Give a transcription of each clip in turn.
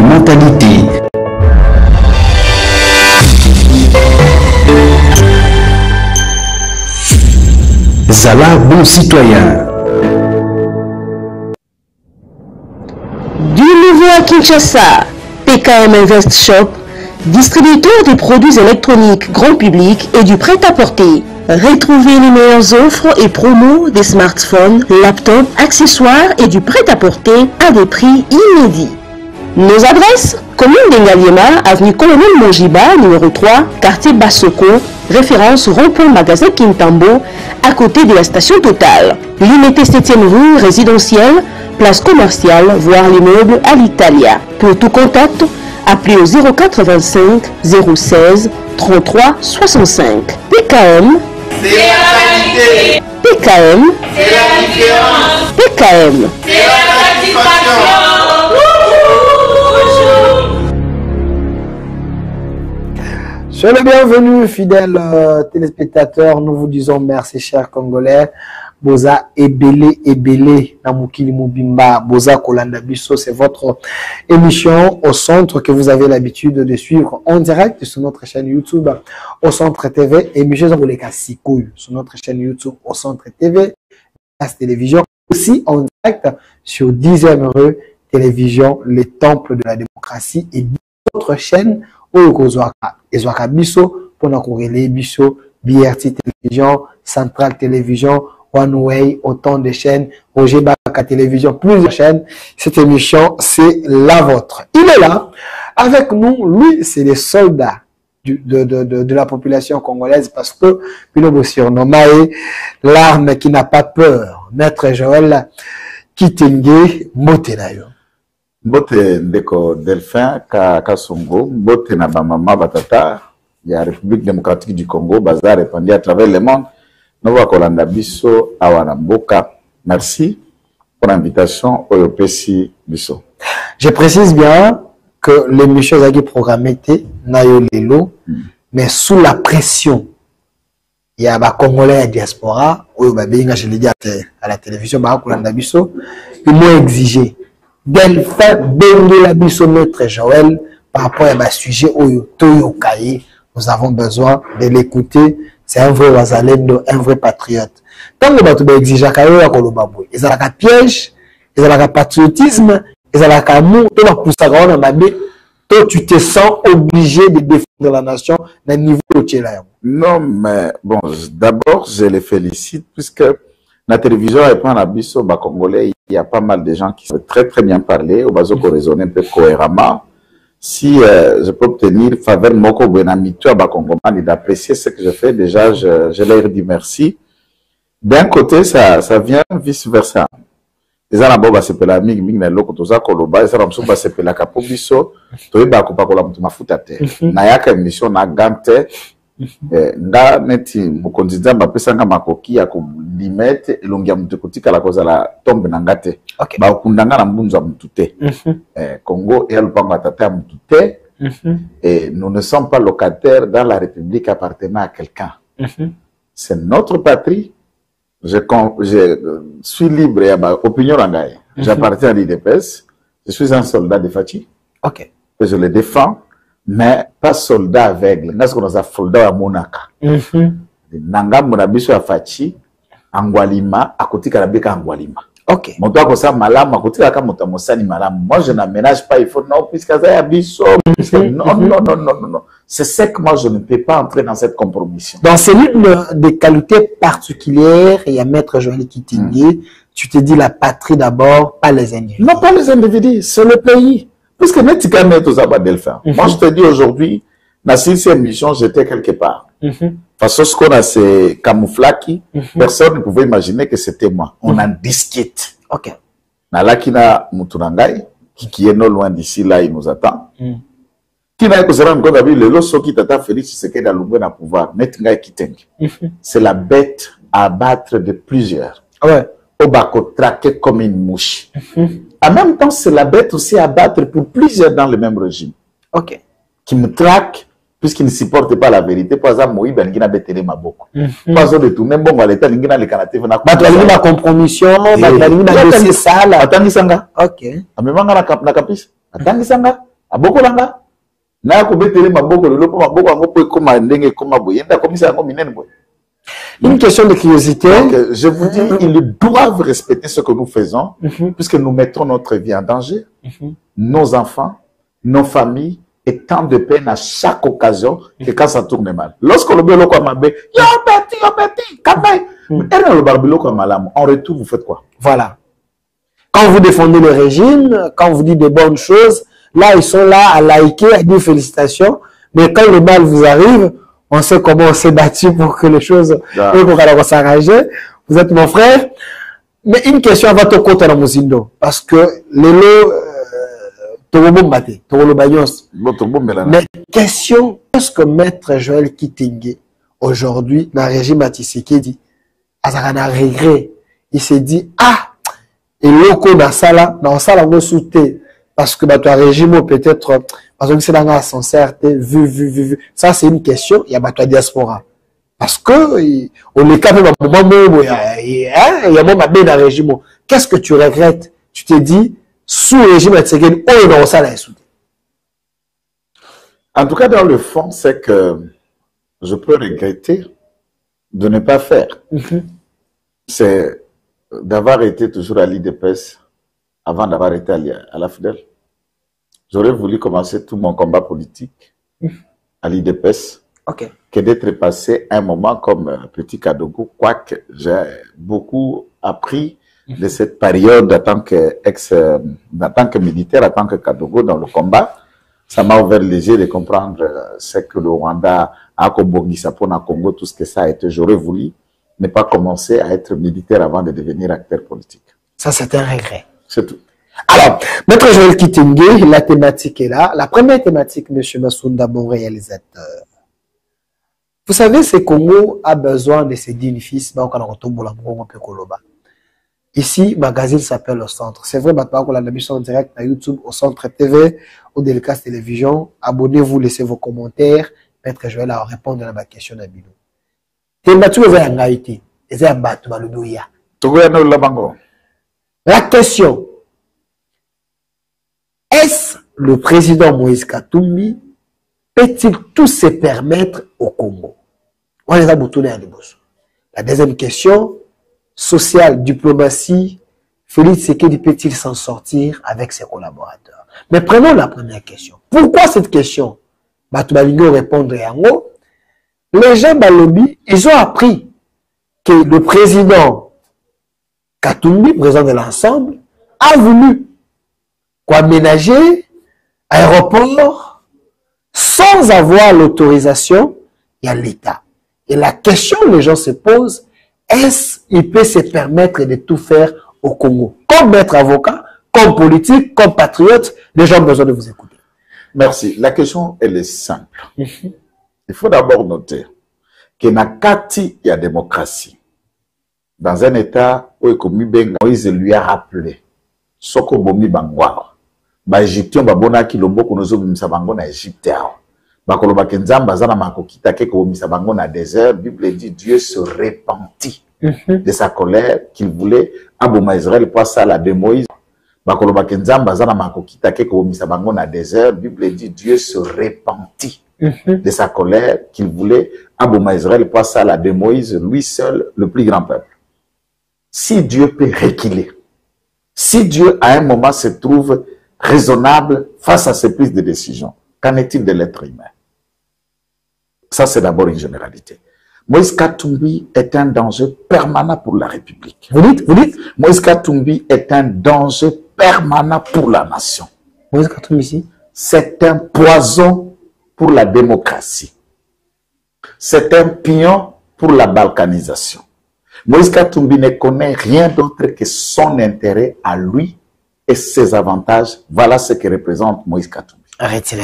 Mentalité. Zala bon citoyen. Du nouveau à Kinshasa, PKM Invest Shop, distributeur des produits électroniques grand public et du prêt-à-porter. Retrouvez les meilleures offres et promos des smartphones, laptops, accessoires et du prêt-à-porter à des prix inédits. Nos adresses: commune d'Engaliema, avenue Colonel Mongiba, numéro 3, quartier Bassoko, référence rond-point magasin Kintambo, à côté de la station Total. Limité 7e rue, résidentielle, place commerciale, voire l'immeuble à l'Italia. Pour tout contact, appelez au 0425 016 33 65. PKM, c'est la qualité. PKM, C'est la différence. PKM, C'est la satisfaction. Soyez le bienvenu, fidèles téléspectateurs. Nous vous disons merci, chers Congolais. Boza Ebele, Namukili Mubimba, Boza Kolanda Bisso, c'est votre émission au centre que vous avez l'habitude de suivre en direct sur notre chaîne YouTube au centre TV. Émission sur notre chaîne YouTube au centre TV, télévision, aussi en direct sur 10e rue télévision, les temples de la démocratie et d'autres chaînes Ezwaka Bisso, Ponakourele Bisso, BRT Télévision, Centrale Télévision, One Way, autant de chaînes, Roger Baka Télévision, plusieurs chaînes. Cette émission, c'est la vôtre. Il est là, avec nous, lui, c'est les soldats de la population congolaise, parce que, puis nous surnommé l'arme qui n'a pas peur, Maître Joël Kitenge Motenayo. Bote ndeko Delphin Kasongo, bote na bamama batata ya République démocratique du Congo, bazar répandue à travers le monde. Nous va kolanda biso awana mboka. Merci pour l'invitation au Yopesi biso. Je précise bien que l'émission a été programmée nayo lelo, mais sous la pression. Il y a des Congolais à diaspora, je l'ai dit à la télévision, kolanda biso, ils m'ont exigé. Delphin Bengela Bisso Maître Joël par rapport à ma sujet Toyo Kaye, nous avons besoin de l'écouter. C'est un vrai Wazalendo, un vrai patriote. Tant que tu exige à Kayo à Kolobabou, ils ont la piège, ils ont la patriotisme, ils ont la amour, tu vas pousser à la mabé, toi tu te sens obligé de défendre la nation d'un niveau de là. Non, mais bon, d'abord je les félicite puisque la télévision répond à Bisso Congolais. Il y a pas mal de gens qui savent très très bien parler, au bazo qu'on raisonne un peu cohéremment. Si je peux obtenir faveur moko benamito à Congolais d'apprécier ce que je fais, déjà je leur dis merci. D'un côté, ça vient vice versa. Les Arabes se pela mig na loko toza koloba, les Arabes se pela kapo Bisso, to yeba ko pakola mutu mafuta te. Na yaka émission na gante. Nga neti mukonzi nzamba pesa nga makoki ya ko limete elongi ya mutu kotika la koza la tombe na ngate. Okay. Ba kundanga na mbunza mutu te. Congo et lupango atata mutu te. Et nous ne sommes pas locataires dans la République appartenant à quelqu'un. C'est notre patrie. Je suis libre et ma opinion rangaye. J'appartiens à l'IDPS. Je suis un soldat de Fachi. OK. Et je le défends. Mais pas soldat aveugle. Nous sommes un soldat à Monaka. Nanga Monabiso à Fachi, Angwalima, à côté Karabeka Angwalima. OK. Mon doigt comme ça, malam, à côté de Mosani malam. Moi, je n'aménage pas. Il faut non, puisque ça Bisso. Non. C'est ce que moi, je ne peux pas entrer dans cette compromission. Dans ces lignes de qualités particulières, il y a Maître Joël Kitenge, tu te dis la patrie d'abord, pas les individus. Non, pas les individus, c'est le pays. Puisque Netika met aux abat Delphin. Moi, je te dis aujourd'hui, dans cette émission, j'étais quelque part. Parce que ce qu'on a, c'est camouflaki. Personne ne pouvait imaginer que c'était moi. On a disquette. OK. Nalakina Muturangai, qui est non loin d'ici, là, il nous attend. Qui n'a pas se rendre compte d'avoir le loso qui t'a Félix Tshisekedi dans le pouvoir. Netingai Kiteng. C'est la bête à abattre de plusieurs. Ouais. Au bako traqué comme une mouche. En même temps, c'est la bête aussi à battre pour plusieurs dans le même régime. OK. Qui me traque, puisqu'ils ne supportent pas la vérité. Par exemple, Moïse, il a bêté ma beaucoup. Pas besoin de tourner, bon, à l'état, il a les canapés. Tu as la compromission, tu as la dossier sale. Attends, Sanga. OK. Amemanga na kapis. Attends, Sanga. Aboko langa. Na ko betele maboko le lopo maboko ngo po koma ndenge koma boye. Nda komisa ngo minene boye. Une question de curiosité. Donc, je vous dis, ils doivent respecter ce que nous faisons, puisque nous mettons notre vie en danger, nos enfants, nos familles, et tant de peine à chaque occasion que quand ça tourne mal. Lorsque le belo comme mabe, yo petit, kamay. Et le barbelo comme malam, en retour, vous faites quoi? Voilà. Quand vous défendez le régime, quand vous dites de bonnes choses, là, ils sont là à liker, à dire félicitations. Mais quand le mal vous arrive, on sait comment on s'est battu pour que les choses pour s'arranger. Vous êtes mon frère. Mais une question avant de côté dans Mouzindo. Parce que les lots, mais question, est-ce que Maître Joël Kitingue, aujourd'hui, dans le régime à Tshisekedi, a un regret? Il s'est dit, ah, et loko dans ça, on sauté. Parce que dans le régime, peut-être, parce que c'est dans la sincère, vu. Ça, c'est une question, il y a la diaspora. Parce que, on est capable de moment, il y a un moment dans le régime. Qu'est-ce que tu regrettes? Tu t'es dit, sous le régime, on est dans ça, là, en tout cas, dans le fond, c'est que je peux regretter de ne pas faire. C'est d'avoir été toujours à l'IDPS avant d'avoir été à la FIDEL. J'aurais voulu commencer tout mon combat politique à l'IDPS que d'être passé un moment comme petit Kadogo, quoique j'ai beaucoup appris de cette période en tant que militaire, en tant que Kadogo dans le combat. Ça m'a ouvert les yeux de comprendre ce que le Rwanda a Kobongisa pour le Congo, tout ce que ça a été. J'aurais voulu ne pas commencer à être militaire avant de devenir acteur politique. Ça, c'est un regret. C'est tout. Alors, Maître Joël Kitingue, la thématique est là. La première thématique, M. Massounda, bon réalisateur. Vous savez, ce Congo a besoin de ses dignes fils. Ici, le magazine s'appelle Le Centre. C'est vrai, maintenant qu'on a la mission en direct à YouTube, au Centre TV, au Délicas Télévision. Abonnez-vous, laissez vos commentaires. Maître Joël a répondu à ma question d'Abidou. Thématique est en Haïti. La question. Est-ce le président Moïse Katumbi peut-il tout se permettre au Congo? La deuxième question, sociale, diplomatie, Félix Tshisekedi peut-il s'en sortir avec ses collaborateurs? Mais prenons la première question. Pourquoi cette question? Batubalingo répondre à Yango. Les gens Balobi, ils ont appris que le président Katumbi, président de l'ensemble, a voulu aménager aéroport sans avoir l'autorisation de l'État. Et la question que les gens se posent, est-ce qu'il peut se permettre de tout faire au Congo? Comme maître avocat, comme politique, comme patriote, les gens ont besoin de vous écouter. Merci. La question, elle est simple. Il faut d'abord noter que Nakati, il y a démocratie. Dans un État où Moïse lui a rappelé Soko Bomi Bangwa. Ba Égyptien babona ki loboko nozo bimisa bango na Égypte. Ba koloba kenzamba zana makokita ke ko bimisa bango na désert. Bible dit Dieu se repentit de sa colère qu'il voulait aboma Israël pour ça la de Moïse. Ba koloba kenzamba zana makokita ke ko bimisa bango na désert. Bible dit Dieu se repentit de sa colère qu'il voulait aboma Israël pour ça la de Moïse, lui seul le plus grand peuple. Si Dieu peut reculer, si Dieu à un moment se trouve raisonnable face à ces prises de décision, qu'en est-il de l'être humain? Ça, c'est d'abord une généralité. Moïse Katumbi est un danger permanent pour la République. Vous dites? Moïse Katumbi est un danger permanent pour la nation. Moïse Katumbi ici? C'est un poison pour la démocratie. C'est un pion pour la balkanisation. Moïse Katumbi ne connaît rien d'autre que son intérêt à lui et ses avantages. Voilà ce que représente Moïse Katumbi. Arrêtez.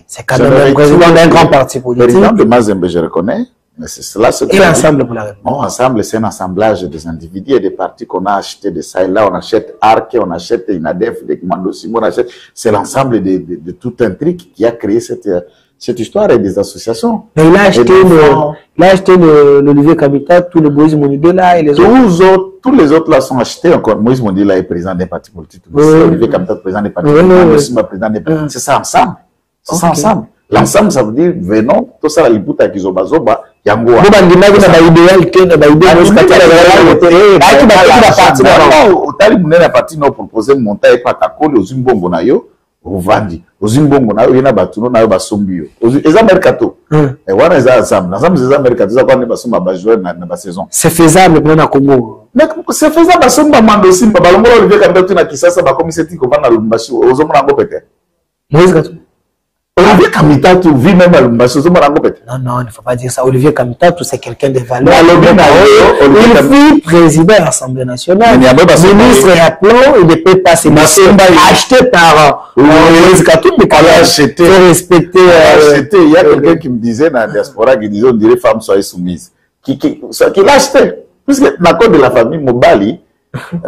C'est quand même le président d'un grand parti politique. Le président de Mazembe, je reconnais. Mais c'est cela ce que et l'ensemble pour la République. Bon, ensemble, c'est un assemblage des individus et des partis qu'on a acheté de ça et là. On achète ARC, on achète INADEF, des commandos Simon, on achète. C'est l'ensemble de tout un truc qui a créé cette histoire est des associations. Mais il a acheté l'Olivier Kamita, tous les Moïse Mondé là et les autres. Tous les autres là sont achetés encore. Moïse Mondé là est président des partis politiques. Olivier Kamita président des partis politiques. Président des partis. C'est ça ensemble. C'est ça ensemble. L'ensemble, ça veut dire, venons, tout ça, les bouts à Kizobazoba, Yango. Vous m'avez dit, idéal, que la partie nous proposer monter pas Kakole aux Zimbongo nayo, au Vandi, aux Zimbongo nayo, il y a batuno nayo basombio. Les Américains, et voilà les ensemble. L'ensemble des Américains, ça va basomba bajouer dans la saison. C'est faisable pour na Congo. Mais c'est faisable basomba mandosi, balongo Olivier Kamita na Kisasa ba comme c'est qu'on na Lumbashi, aux hommes na Ngopete. Moïse Gatou. Olivier Kamita, tu vis même à Lumbashi, aux hommes na Ngopete. Non, il ne faut pas dire ça. Olivier Kamita, c'est quelqu'un de valeur. Il fut président de l'Assemblée nationale. Ministre et à plan, il ne peut pas se acheter par Moïse Gatou, mais quand même, il faut respecter. Il y a quelqu'un qui me disait dans la diaspora, qui disait, on dirait femme soyez soumise. Qui l'a acheté. Puisque l'accord de la famille Mobali,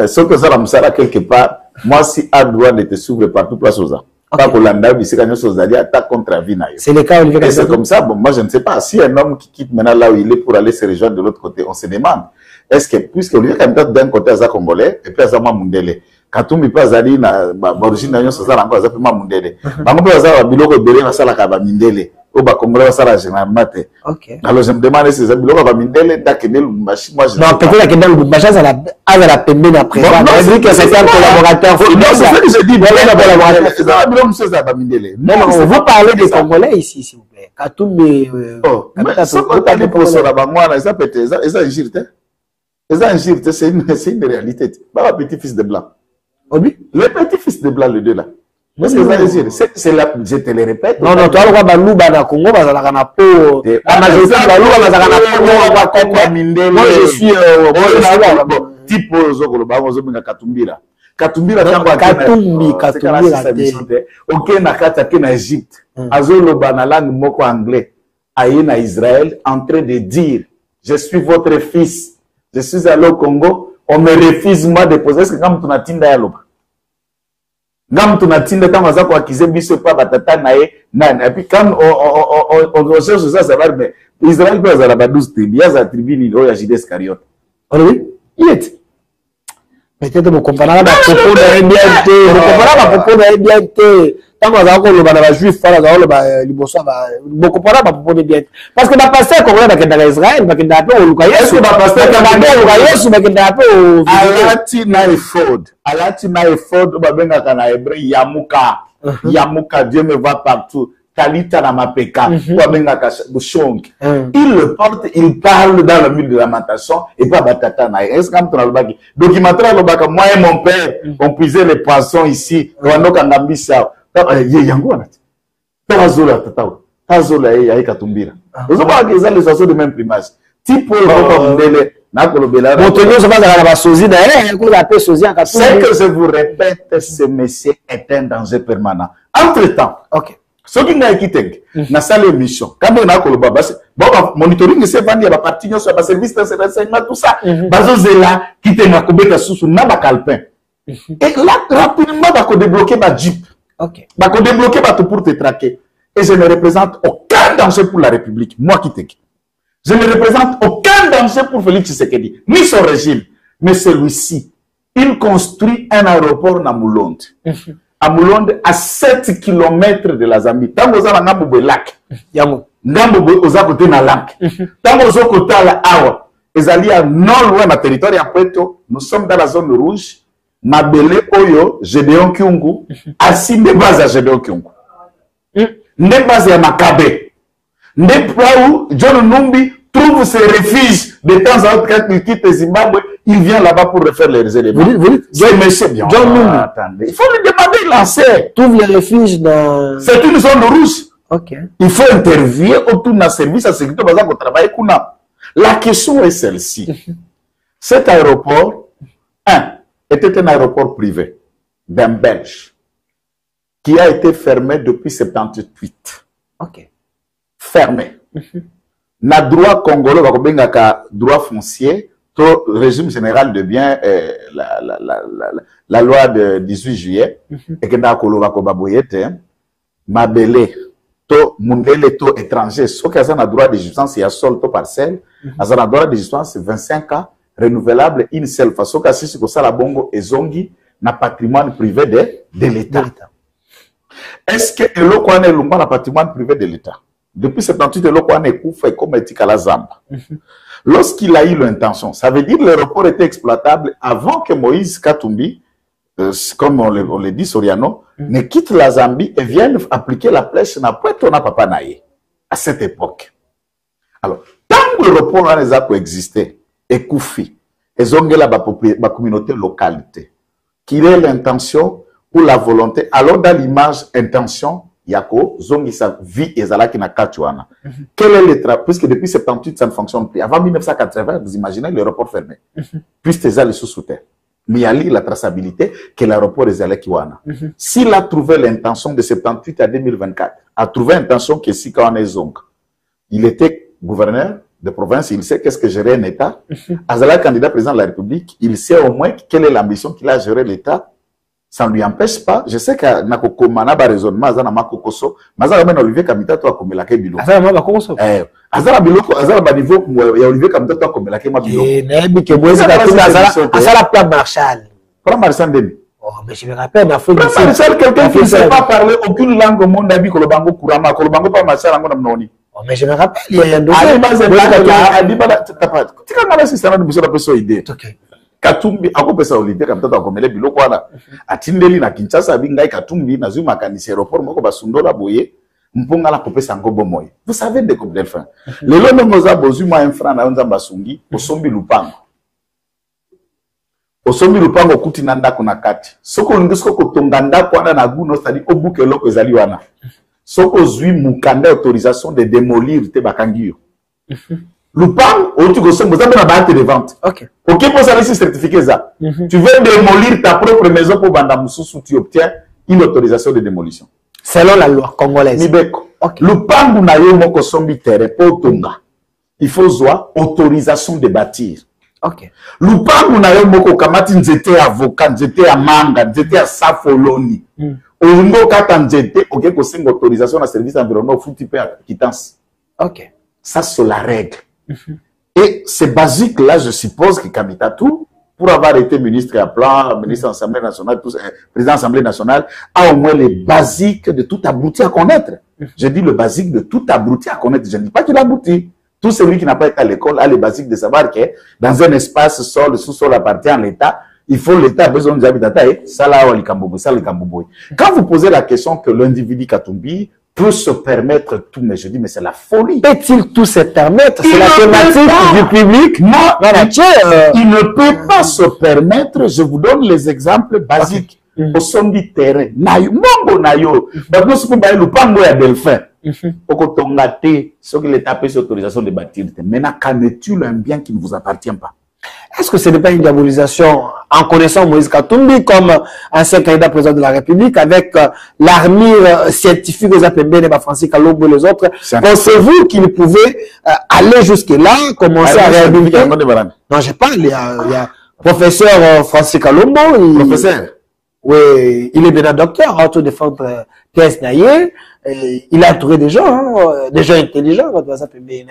sauf que ça l'a quelque part, moi, si a droit de te suivre partout, place aux arts. Pas pour l'anda, mais c'est quand même attaque contre la vie. C'est le cas, Olivier. Et c'est comme ça, bon, moi, je ne sais pas. Si un homme qui quitte maintenant là où il est pour aller se rejoindre de l'autre côté, on se demande, est-ce que, puisque Olivier Kamita d'un côté, à Congolais, et puis à Zama Mundele, Katumbi pas ali na origine na nyonso zala encore zapema mundele bango pe zala biloko belé na sala ka ba mindele o ba congolais ba sala généralement te. OK. Alors je me demande si ces biloko ba mindele dakene Lubumbashi moi je non peut-être que dans Lubumbashi à la pembe na présent on dit que c'est un collaborateur c'est ça que je dis bon collaborateur c'est ça biloko monsieur za ba mindele non vous parlez des congolais ici s'il vous plaît Katumbi ça peut aller pour ça ba moi ça peut être ça injure c'est une réalité ba petit fils de blanc. Oui. Les petits-fils de blanc, les deux là. Parce que c'est la, je te le répète. Non, toi, on va Balouba dans Congo, la majorité de Balouba, moi, je suis, type, Katumbira. Katumbira, ok, Nakata, en Égypte. Azoloba, na langue moko anglais, aïe na Israël, en train de dire, je suis votre fils, je suis allé au Congo, on me refuse moi de poser ce que quand tu n'as tinda ya loba. Quand tu n'as tinda tant à ça pour acquiser biso pas batata nae nan. Et puis quand on recherche ça, ça va mais Israël peut avoir la 12 tribus, il y a la tribu ni il y a Judas Iscariote. Oui, il est. Peut-être vous comparez la propos de bien, vous comparez la propos de bien. Tant que vous avez le juif, vous avez le liboso, vous comparez la propos de bien. Parce que le pasteur congolais va quitter Israël, va quitter un peu au Lukaïs, va pasteur quitter un peu au Alati Naifod, Alati Naifod, va bien à hébreu Yamuka, Yamuka, Dieu me voit partout. Talita na mapeka, va bien à Bouchong. Il le porte, il parle dans le milieu de lamentation et pas batata na. Est-ce que tu as le bac? Documentaire le bac, moi et mon père, on puisait les poissons ici, on a kangambisa. Yango anati. Tazola tatao. Tazola ya Katumbira. Vous avez les associations de même primage. Type Ndele na kolobela. Motonyo ça va dans la sosie na ko appelle sosie en Katumbira. C'est que je vous répète, ce monsieur est un danger permanent. Entre-temps, OK. Ce qui n'a quitté na salle émission. Quand on a koloba bas bon monitoring c'est vandi ba parti nyo sur ba service de renseignement tout ça. Bazo zela quitter na kobeta susu na ba calpin. Et là rapidement ba ko débloquer ba jeep. Ok. Bah, qu'on débloque tout pour te traquer. Et je ne représente aucun danger pour la République. Moi qui t'ai. Je ne représente aucun danger pour Félix Tshisekedi, ni son régime. Mais celui-ci, il construit un aéroport à Moulonde. À Moulonde, à 7 km de la Zambie. Tant que vous avez un Ngambo lac. Ngambo aux côté na lac. Tant que vous avez côté la Awa. Ils allaient à non loin de territoire à Puerto. Nous sommes dans la zone rouge. Mabele Oyo, Gédéon Kyungu, assis de base à Gédéon Kyungu. Ne base à Makabe. Ne Praou, John Numbi trouve ses refuges de temps en temps quand il quitte Zimbabwe, il vient là-bas pour refaire les éléments. C'est monsieur bien. John Numbi. Attendez, il faut lui demander lancer. Trouve les refuges dans. C'est une zone rouge. Ok. Il faut intervenir autour d'un service à sécurité basé au travail. La question est celle-ci. Cet aéroport, était un aéroport privé d'un Belge qui a été fermé depuis 78. Ok. Fermé. Na droit congolais, droit foncier, régime général de biens, la loi de 18 juillet, et que na koloba kobaboyete, mabele, to mundele to étranger ce qui a droit de jouissance il y a sol to parcelle a droit de jouissance 25 ans renouvelable une seule fois ce que c'est que ça la bongo ezongi na patrimoine privé de l'État. Est-ce que eloko wana elongwa na patrimoine privé de l'État? Depuis 78 eloko wana ekufa et comme etika la zamba. Lorsqu'il a eu l'intention, ça veut dire que l'aéroport était exploitable avant que Moïse Katumbi, comme on le dit Soriano, ne quitte la Zambie et vienne appliquer la flèche na Puerto na Papa Naye à cette époque. Alors, tant que l'aéroport a coexisté, et Koufi, et Zongela la communauté localité, qu'il ait l'intention ou la volonté, alors dans l'image intention, Yako, Zongi sa vie et Zala qui n'a katuana. Quel est le travail? Puisque depuis 78, ça ne fonctionne plus. Avant 1980, vous imaginez l'aéroport fermé. Puisque c'est les sous terre. Mais il y a la traçabilité que l'aéroport est allé Kiwana. S'il a trouvé l'intention de 78 à 2024, a trouvé l'intention que si quand on est Zong, il était gouverneur de province, il sait qu'est-ce que gérer un État. Azala, candidat président de la République, il sait au moins quelle est l'ambition qu'il a à gérer l'État. Ça ne lui empêche pas. Je sais que Nakoko Manaba raisonnement, Azana Makokoso, Mazara Men Olivier Kamita, toi, comme la Bilo. Azala Makokoso. Azala Biloko, Azala Banivo, il y a Olivier Kamita, toi, comme la Bilo. Et Nabi, que moi, Azala Plan Marshall. Plan Marshall Demi. Oh, mais je me rappelle, ma fille. Plan Marshall, quelqu'un qui ne sait pas parler aucune langue au monde, Nabi, Kolobango, Kurama, Kolobango, pas Marshall, Ango Namnoni. Oh, mais je me rappelle, il y a un dossier. Tu as un système de mission de idée. Katumbi akopesa Olivier Kamita akomele biloko wana atindeli na Kinshasa bingai Katumbi na zuma kanisi aéroport moko basundola boye mponga la kopesa ngobo moye. Vous savez de combien de francs le lono moza bozuma un franc na nzamba sungi osombi lupango kuti na ndako na kati soko ndisiko kotonga ndako wana na guno c'est-à-dire obuke loko ezali wana soko zui mukanda autorisation de démolir te bakangio Lupang, ou tu consommes, vous avez une barre de vente. Ok. Ok, pour ça, ici, certifié ça. Tu veux démolir ta propre maison pour Bandamoussou, tu obtiens une autorisation de démolition. Selon la loi congolaise. Nibeko. Ok. Lupang, ou nayo moko sombi terre, pour Tonga. Il faut soit autorisation de bâtir. Ok. Lupang, ou nayo moko kamati nzete avocat, nzete à manga, nzete à safoloni. Oungo kata nzete, ok, ko sing autorisation na service environnement, fouti pe quittance. Ok. Ça, c'est la règle. Et c'est basique là, je suppose que Kamitatou, pour avoir été ministre à plan, ministre de l'Assemblée nationale, président de l'Assemblée nationale, a au moins les basiques de tout abouti à connaître. Je dis le basique de tout abouti à connaître. Je ne dis pas qu'il aboutit. Tout celui qui n'a pas été à l'école a les basiques de savoir que dans un espace sol, le sous-sol appartient à l'État. Il faut l'État a besoin d'habitat. Ça là, ça le Kamboboy. Quand vous posez la question que l'individu Katumbi peut se permettre tout, mais je dis, mais c'est la folie. Peut-il tout se permettre? C'est la thématique du public. Non, il ne peut pas se permettre. Je vous donne les exemples basiques. Au son du terrain. Nayo, mongo nayo. Nous sommes le pango à Delphin. Au tongate, ce que l'État peut autorisation de bâtir. Maintenant, qu'en est-il un bien qui ne vous appartient pas? Est-ce que ce n'est pas une diabolisation en connaissant Moïse Katumbi comme ancien candidat président de la République avec l'armure scientifique aux APB, Francis Kalombo et les autres? Pensez-vous qu'il pouvait aller jusque-là, commencer à réhabiliter? Non, je parle, il y a professeur Francis Kalombo. Professeur? Oui, il est bien docteur, auto-défendre T.S. Naye. Il a entouré des gens intelligents dans les APB.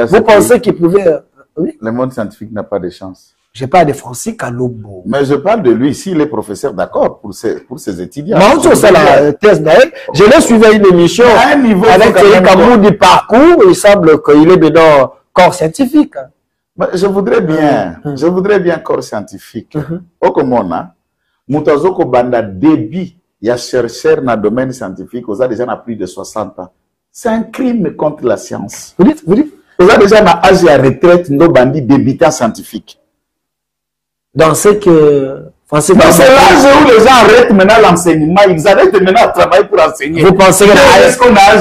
Vous pensez qu'il pouvait... Oui. Le monde scientifique n'a pas de chance. Je parle de Francis Kalombo. Mais je parle de lui, s'il est professeur, d'accord, pour ses étudiants. Mais ça, la thèse d'ailleurs, je l'ai suivi à une émission avec Thierry Kamou du parcours, il semble qu'il est maintenant corps scientifique. Mais je voudrais bien corps scientifique. Au Komona, Moutazoko Banda débit, il y a chercheur dans le domaine scientifique, vous avez déjà plus de 60 ans. C'est un crime contre la science. Vous dites? Vous avez déjà un âge à retraite, nos bandits débutants scientifiques. Dans ce que... C'est l'âge où les gens arrêtent maintenant l'enseignement, ils arrêtent maintenant de travailler pour enseigner. Vous pensez que... Est-ce qu'on a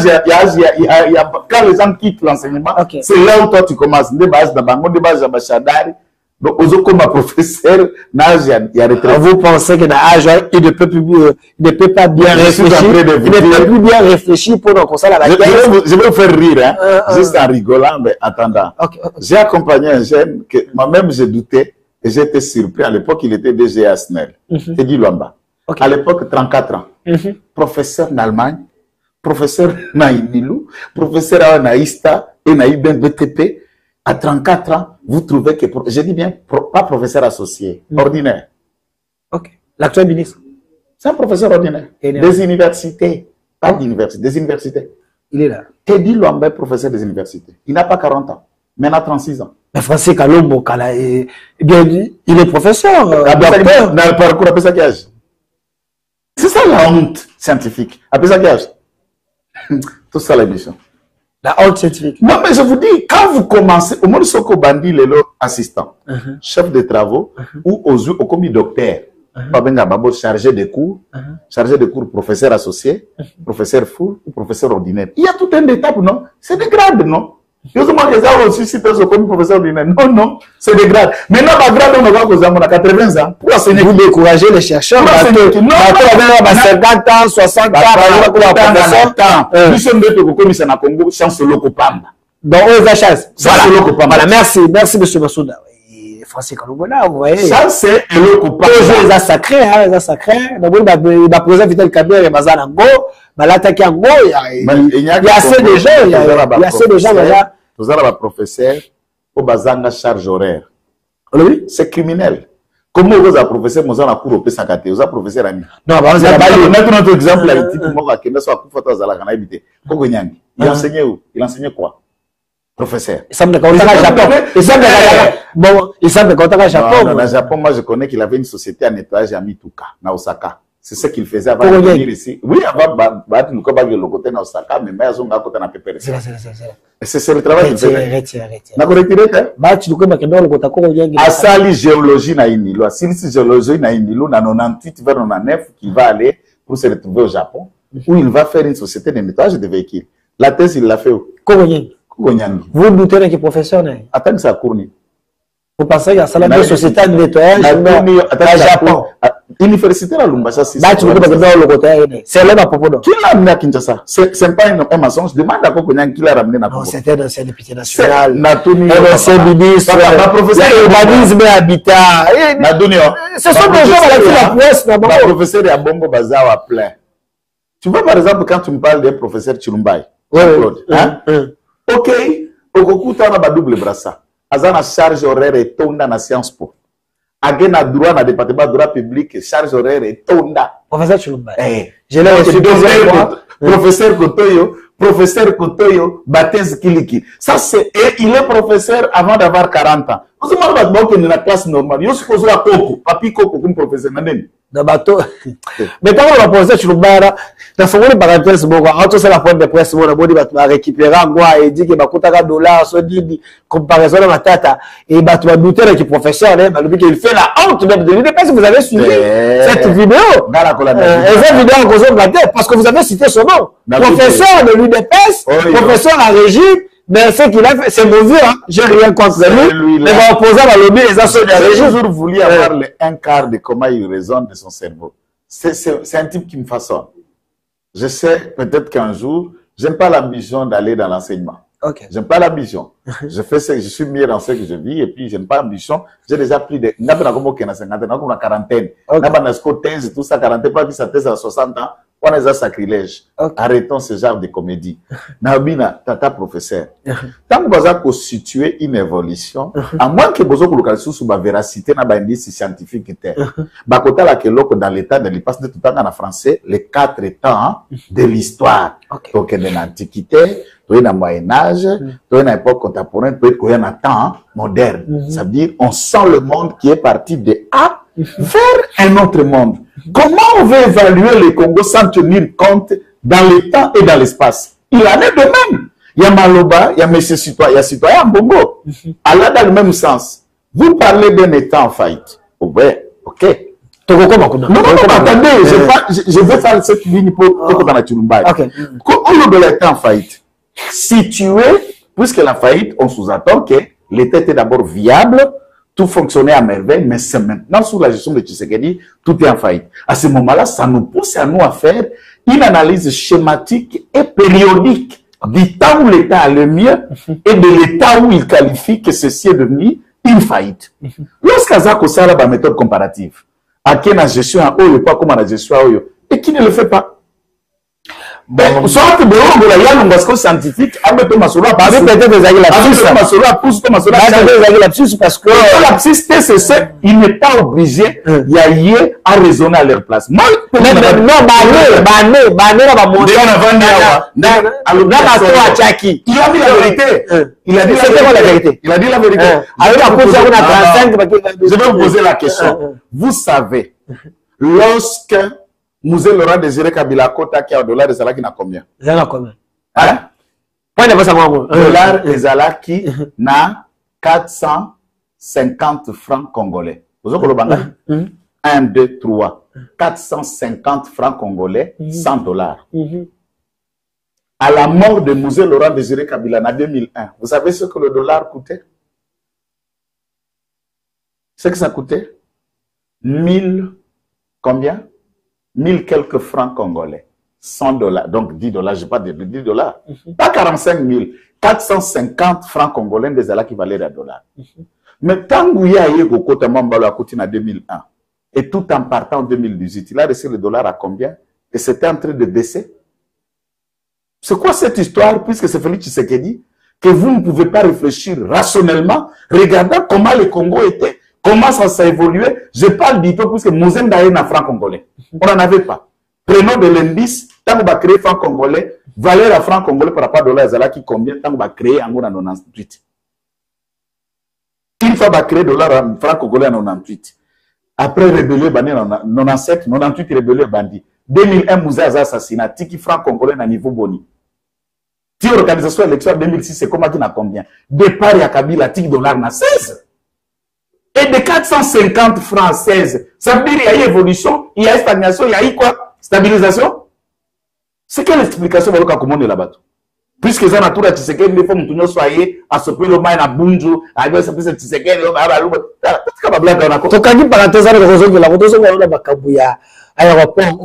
quand les gens quittent l'enseignement, c'est là où toi tu commences. Des bases d'Abango, des bases d'Abachadari. Donc, aux comme professeur, vous pensez que il ne peut pas bien réfléchir, il ne peut plus bien réfléchir pour donc ça la je vais vous faire rire, hein, juste en rigolant, mais attendant. J'ai accompagné un jeune que moi-même j'ai douté et j'étais surpris. À l'époque, il était DG à SNEL. Teddy Luamba. À l'époque, 34 ans. Professeur en Allemagne, professeur Naïnilou, professeur à Naïsta et Naïben BTP, à 34 ans, vous trouvez que, je dis bien, pas professeur associé, ordinaire. Ok. L'actuel ministre. C'est un professeur ordinaire. Des universités. Pas d'université, des universités. Il est là. Teddy Lambert, professeur des universités. Il n'a pas 40 ans. Maintenant 36 ans. Mais Francis Kalombo, il est professeur. Dans le parcours, après ça quel âge? C'est ça la honte scientifique. Après ça quel âge? Tout ça l'émission. La honte scientifique. Non, mais je vous dis, quand vous commencez, au moins, ce qu'on bandit les assistant, chef de travaux, ou au commis docteur, chargé de cours, professeur associé, professeur fou ou professeur ordinaire. Il y a tout un étape, non? C'est des grades, non? Je vous demande que aussi si comme professeur ordinaire. Non, non, c'est des grades. Maintenant, ma grade, on va vous avoir 80 ans. Pour enseigner. Vous découragez les chercheurs. Non, 50 ans, 60 ans, nous sommes deux comme ça, Congo, chance loco pamba. Donc, on a chance. Voilà, merci, monsieur Massouda. Francis Kalongola, vous voyez. Ça, c'est le coupable. Les a sacrés, hein, les a sacrés. Donc, il va poser Vitel Kabir et Bazan Ango, l'attaquer Ango, il y a assez de gens, il y a assez de gens, là. Vous avez un professeur, au Bazanga charge horaire. Oui, c'est criminel. Comment vous avez un professeur, vous avez un cours au PSAKT, vous avez un professeur ami. Non, vous avez un autre exemple, là, il dit, moi, il enseignait où? Il enseignait quoi? Professeur. Il semble qu'on est au Japon. Il semble qu'on est au Japon. Non, au Japon, moi, je connais qu'il avait une société à nettoyage à Mituka, na Osaka. C'est ce qu'il faisait avant de venir ici. Oui, avant, le côté na Osaka, mais il y a un côté na Pépé. C'est le travail qu'il faisait. Na correctiré, à Sali géologie na Indilo, à Sili géologie na Indilo, na 98 vers 99, qui va aller pour se retrouver au Japon, où il va faire une société de nettoyage de véhicules. La thèse, il l'a fait où? Vous doutez qu'il est professeur? Attends que ça courne. Vous pensez qu'il y a une société de nettoyage au Japon? Université à Lumbashi, c'est là ma propos. Qui l'a amené à Kinshasa? C'est pas un mensonge. Demande à Kokonyan qui l'a ramené à Kinshasa. C'était un ancien député national. Un ancien ministre. Professeur urbanisme et habitat. Ce sont des gens qui la presse. Ma professeur est à Bongo Bazar à plein. Tu vois, par exemple, quand tu me parles d'un professeur Chilumbaï, ok, au tu as double brassa. Azana charge horaire et tonda na Sciences Po. Agena droit na département de droit public, charge horaire et tonda. Professeur Chilumba. Je l'ai reçu deuxième fois. Professeur Kotoyo, Baptiste Kiliki. Ça c'est, et il est professeur avant d'avoir 40 ans. Vous savez que dans la classe normale, il y a suppose la Coco, papi Coco comme professeur. Dans bateau. Mais quand on va poser sur le bar, dans son parenthèse, entre c'est la pointe de presse, on va récupérer quoi et dit que $1 dollars, so dit comparaison à tata et bah tu vas douter que professeur il fait la honte même de l'UDPS. Vous avez suivi cette vidéo. Cette vidéo en cause de parce que vous avez cité son nom. Professeur de l'UDPS, professeur à Régis. Mais ce qu'il a fait, c'est mauvais, hein. J'ai rien contre lui. Mais va opposer à lobby les associés. J'ai toujours voulu avoir un quart de comment il raisonne de son cerveau. C'est un type qui me façonne. Je sais peut-être qu'un jour, j'aime pas l'ambition d'aller dans l'enseignement. Okay. J'aime pas l'ambition. Je fais ce que je suis mieux dans ce que je vis et puis j'aime pas l'ambition. J'ai déjà plus de, n'a pas comme 50, n'a pas quarantaine. N'a pas thèse, tout ça, quarantaine, pas puis sa thèse à 60 ans. On est à sacrilège. Arrêtons ce genre de comédie. Nabina, tata professeur. Tant que vous avez constitué une évolution, à moins que vous ayez sous la véracité, na indice scientifique, bakota la que l'autre dans l'état de l'IPAS de tout temps en français, les 4 temps de l'histoire. Donc, de l'Antiquité, dans le Moyen-Âge, dans l'époque contemporaine, peut-être qu'il y a un temps moderne. Ça veut dire, on sent le monde qui est parti de A vers un autre monde. Comment on veut évaluer le Congo sans tenir compte dans le temps et dans l'espace? Il en est de même. Il y a Maloba, il y a M. Citoyen, il y a Citoyen Bongo. Allah dans le même sens. Vous parlez d'un État en faillite. Ouais, ok. Non, attendez, je vais faire cette ligne pour dans la Chilumbaï. Au lieu de l'État en faillite, situé, puisque la faillite, on sous-attend que l'État était d'abord viable, tout fonctionnait à merveille, mais c'est maintenant sous la gestion de Tshisekedi, tout est en faillite. À ce moment-là, ça nous pousse à nous à faire une analyse schématique et périodique du temps où l'État a le mieux et de l'État où il qualifie que ceci est devenu une faillite. Lorsqu'Azako Sala a méthode comparative, à qui la gestion à Oyo, pas comme la gestion à Oyo, et qui ne le fait pas. soit que il y a un basco scientifique, avec Thomas Sola, parce que peut-être des parce que lapsus, c'est ça, il n'est pas obligé d'y à raisonner à leur place. Moi, non, il a dit la vérité. Il a dit la vérité. Il a dit la vérité. Je vais vous poser la question. Vous savez, lorsque Mouzé Laurent Désiré Kabila Kota qui a $, des Zalaki n'a combien? Il y en a combien? Hein? Dollar des Zalaki n'a 450 francs congolais. Vous avez le 1, 2, 3. 450 francs congolais, $100. À la mort de Mouzé Laurent Désiré Kabila en 2001, vous savez ce que le dollar coûtait? Ce que ça coûtait? 1000, combien? 1000 quelques francs congolais. $100. Donc $10, je ne vais pas dire $10. Pas 45 000. 450 francs congolais des qui valaient $. Mais tant qu'il y a eu au côté Mambalo à Koutine en 2001, et tout en partant en 2018, il a reçu le dollar à combien? Et c'était en train de baisser. C'est quoi cette histoire, puisque c'est Félix Tshisekedi, que vous ne pouvez pas réfléchir rationnellement, regardant comment le Congo était, comment ça s'est évolué. Je parle du tout, puisque Mouzen Daye n'a franc congolais. On n'en avait pas. Prenons de l'indice, tant qu'on va créer franc congolais, valeur à franc congolais par rapport à dollar Zala qui combien, tant qu'on va créer en 98. Une fois qu'on va créer dollar franc congolais en 98. Après rébellion bandit en 97, 98 rébellion bandit. 2001 Mouza assassinat, tiki franc congolais à niveau boni. Si organisation élection 2006, c'est comment qui n'a combien? Départ à Kabila, tiki dollar n'a 16. Et de 450 francs 16, ça veut dire qu'il y a eu évolution, il y a eu stagnation, il y a eu quoi? Stabilisation? C'est quelle explication va le commander là-bas? Puisque ça n'a tout la Tshisekedi, il faut que nous soyons à ce point, le maïs à Bunju, à ça peut être Tshisekedi, aéroport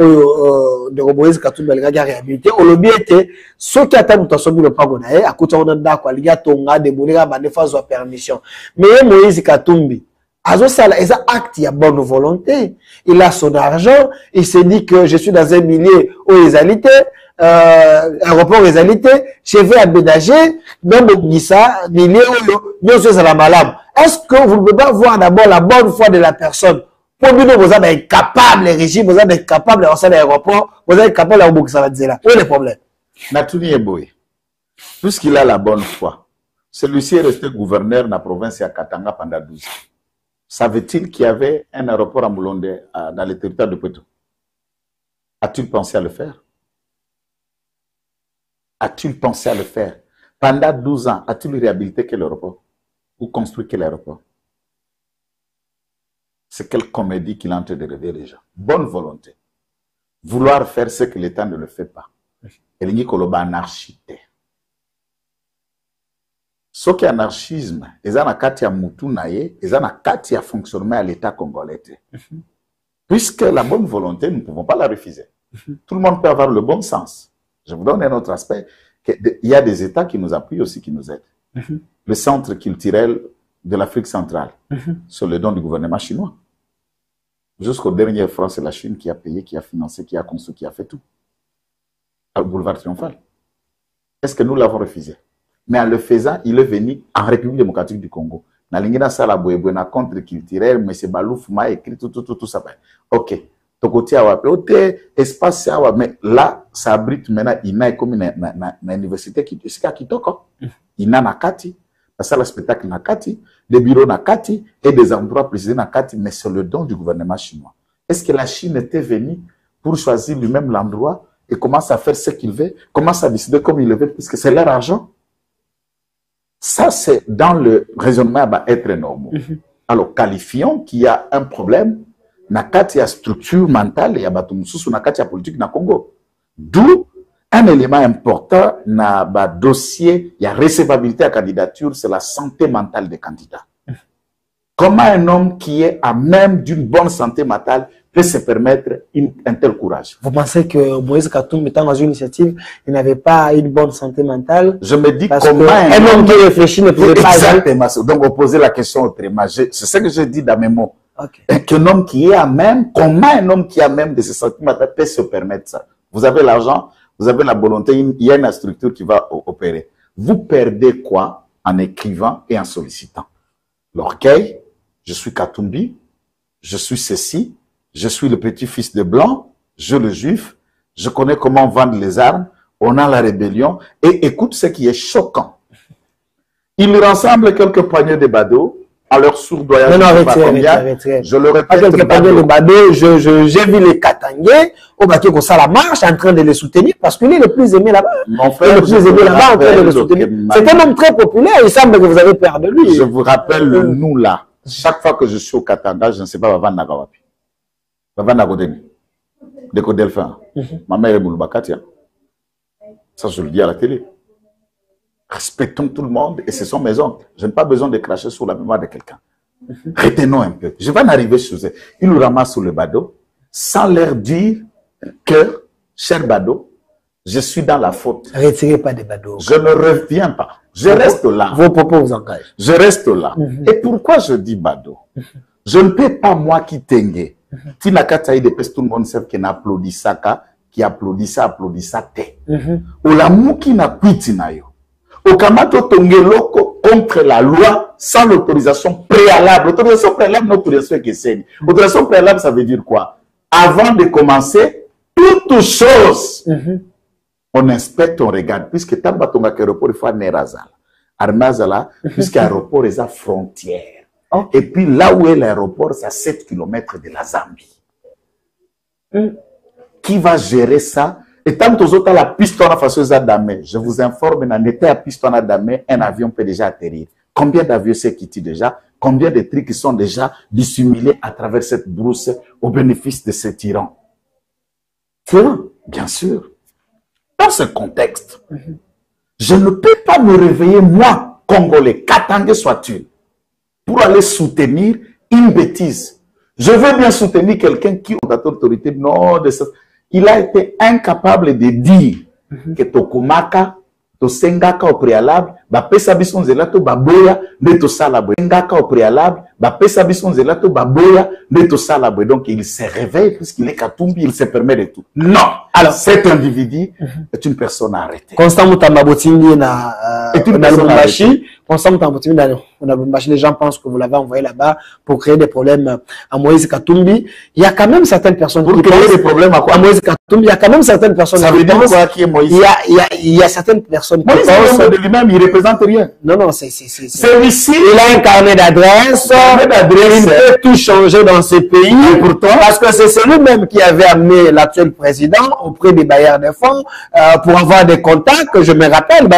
de Moïse Katumbi a réhabilité. Au lobby était ce qui attend nous sommes le pagonaï à côté on a d'accord il y a tonga de boléga manifeste ou permission. Mais Moïse Katumbi Azo Sala est un acte, il y a bonne volonté. Il a son argent, il s'est dit que je suis dans un milieu où les alités, aéroport les alités, je vais aménager, même Nissa, milieu où nous sommes à malam. Est-ce que vous ne pouvez pas voir d'abord la bonne foi de la personne? Pour nous, vous êtes incapable, les régimes, vous êtes incapable de l'aéroport, vous êtes incapable de la ça va dire là. Où est le problème? Natouni Eboye, puisqu'il a la bonne foi, celui-ci est resté gouverneur de la province à Katanga pendant 12 ans. Savait-il qu'il y avait un aéroport à Moulonde dans le territoire de Poitou? A-t-il pensé à le faire? A-t-il pensé à le faire? Pendant 12 ans, a-t-il réhabilité quel aéroport? Ou construit quel aéroport? C'est quelle comédie qu'il est en train de rêver les gens. Bonne volonté. Vouloir faire ce que l'État ne le fait pas. Et il y a anarchité. Ce qui est anarchisme, ils ont un moutunaye, ils ont un fonctionnement à l'État congolais. Puisque la bonne volonté, nous ne pouvons pas la refuser. Tout le monde peut avoir le bon sens. Je vous donne un autre aspect. Il y a des États qui nous appuient aussi, qui nous aident. Le centre culturel de l'Afrique centrale, sur le don du gouvernement chinois. Jusqu'au dernier franc, c'est la Chine qui a payé, qui a financé, qui a construit, qui a fait tout. Au boulevard Triomphal. Est-ce que nous l'avons refusé? Mais en le faisant, il est venu en République démocratique du Congo. Dans l'ingénieur Salaboué, na contre culturel, M. Balouf m'a écrit tout ça. Ok. Tokoti awa, espace awa, mais là, ça abrite maintenant, il y a comme une université qui est Kitoko. Il y a Nakati, la salle de spectacle Nakati, des bureaux Nakati et des endroits précisés Nakati, mais c'est le don du gouvernement chinois. Est-ce que la Chine était venue pour choisir lui-même l'endroit et commence à faire ce qu'il veut, commence à décider comme il le veut, puisque c'est leur argent? Ça, c'est dans le raisonnement va être énorme. Alors, qualifions qu'il y a un problème, nakati ya structure mentale, ya batumususu nakati ya politique na Congo. D'où un élément important na ba dossier, il y a recevabilité à candidature, c'est la santé mentale des candidats. Comment un homme qui est à même d'une bonne santé mentale peut se permettre un tel courage? Vous pensez que Moïse Katumbi, étant dans une initiative, il n'avait pas une bonne santé mentale? Je me dis parce comment un homme qui réfléchit ne pouvait pas... Exactement. Donc, on posait la question autrement. C'est ce que je dis dans mes mots. Okay. Qu'un homme qui est à même, comment un homme qui est à même de se sentir mentale peut se permettre ça? Vous avez l'argent, vous avez la volonté, il y a une structure qui va opérer. Vous perdez quoi en écrivant et en sollicitant? L'orgueil, je suis Katumbi, je suis ceci, je suis le petit-fils de Blanc, je le juif, je connais comment vendre les armes, on a la rébellion, et écoute ce qui est choquant. Ils rassemblent quelques poignées de badauds, à leur sourdoyage, je le répète, quelques poignées de badauds, j'ai vu les Katangais, au baquet qu'on ça la marche, en train de les soutenir, parce qu'il est le plus aimé là-bas. Mon frère, le plus aimé là-bas, en train de les soutenir. C'est un homme très populaire, il semble que vous avez peur de lui. Je vous rappelle le nous là. Chaque fois que je suis au Katanga, je ne sais pas, Vavan Nagawapi. Vavan Nagodeni. Deko Delphin. Ma mère est Boulbakatia. Ça, je le dis à la télé. Respectons tout le monde et ce sont mes oncles. Je n'ai pas besoin de cracher sur la mémoire de quelqu'un. Retenons un peu. Je vais en arriver chez eux. Ils nous ramassent sur le badaud sans leur dire que, cher badaud, je suis dans la faute. Retirez pas des badauds. Je ne reviens pas. Je reste là. Vos propos vous engagent. Je reste là. Et pourquoi je dis badaud? Je ne peux pas, moi, qui tengue. Tinakata de pes, tout le monde sait qu'il applaudit ça, qui applaudit ça, Ou la mouki na kwiti na yo. Au Kamato Tongeloko contre la loi sans l'autorisation préalable. L'autorisation préalable, l'autorisation que c'est. L'autorisation préalable, ça veut dire quoi? Avant de commencer, toute chose, on inspecte, on regarde. Puisque Tamba Tonga aéroport, il faut un Nerazal. Armazala, puisque l'aéroport est à frontière. Et puis là où est l'aéroport, c'est à 7 km de la Zambie. Qui va gérer ça? Et tant que vous avez la piston à face d'Adamé, je vous informe, en été à piston à Adamé, un avion peut déjà atterrir. Combien d'avions c'est qui tuent déjà? Combien de trucs qui sont déjà dissimulés à travers cette brousse au bénéfice de ces tyrans? Tyran, bien sûr. Dans ce contexte, je ne peux pas me réveiller, moi, Congolais, Katangais soit-il, pour aller soutenir une bêtise. Je veux bien soutenir quelqu'un qui a l'autorité, non, de ce... Il a été incapable de dire que Tokomaka, Tosengaka au préalable, Bapesa Bison Zelato Baboya, Neto Salabwe. Sengaka au préalable, Bapesa Bison Zelato Baboya, Neto Salabwe. Donc il se réveille puisqu'il est Katumbi, il se permet de tout. Non! Alors cet individu est une personne arrêtée. Constant Moutamba Botindi na Lubumbashi. Constant Moutamba Botindi na Lubumbashi. Les gens pensent que vous l'avez envoyé là-bas pour créer des problèmes à Moïse Katumbi. Il y a quand même certaines personnes qui créent des problèmes à quoi? À Moïse Katumbi. Il y a quand même certaines personnes qui pensent. Ça veut dire quoi qui est Moïse? Il y a certaines personnes qui pensent. Moïse de lui-même, il représente rien. Non, c'est celui-ci. Il a un carnet d'adresse. Il peut tout changer dans ces pays. Et pourtant, parce que c'est celui-même qui avait amené l'actuel président auprès des bailleurs de fonds pour avoir des contacts. Je me rappelle,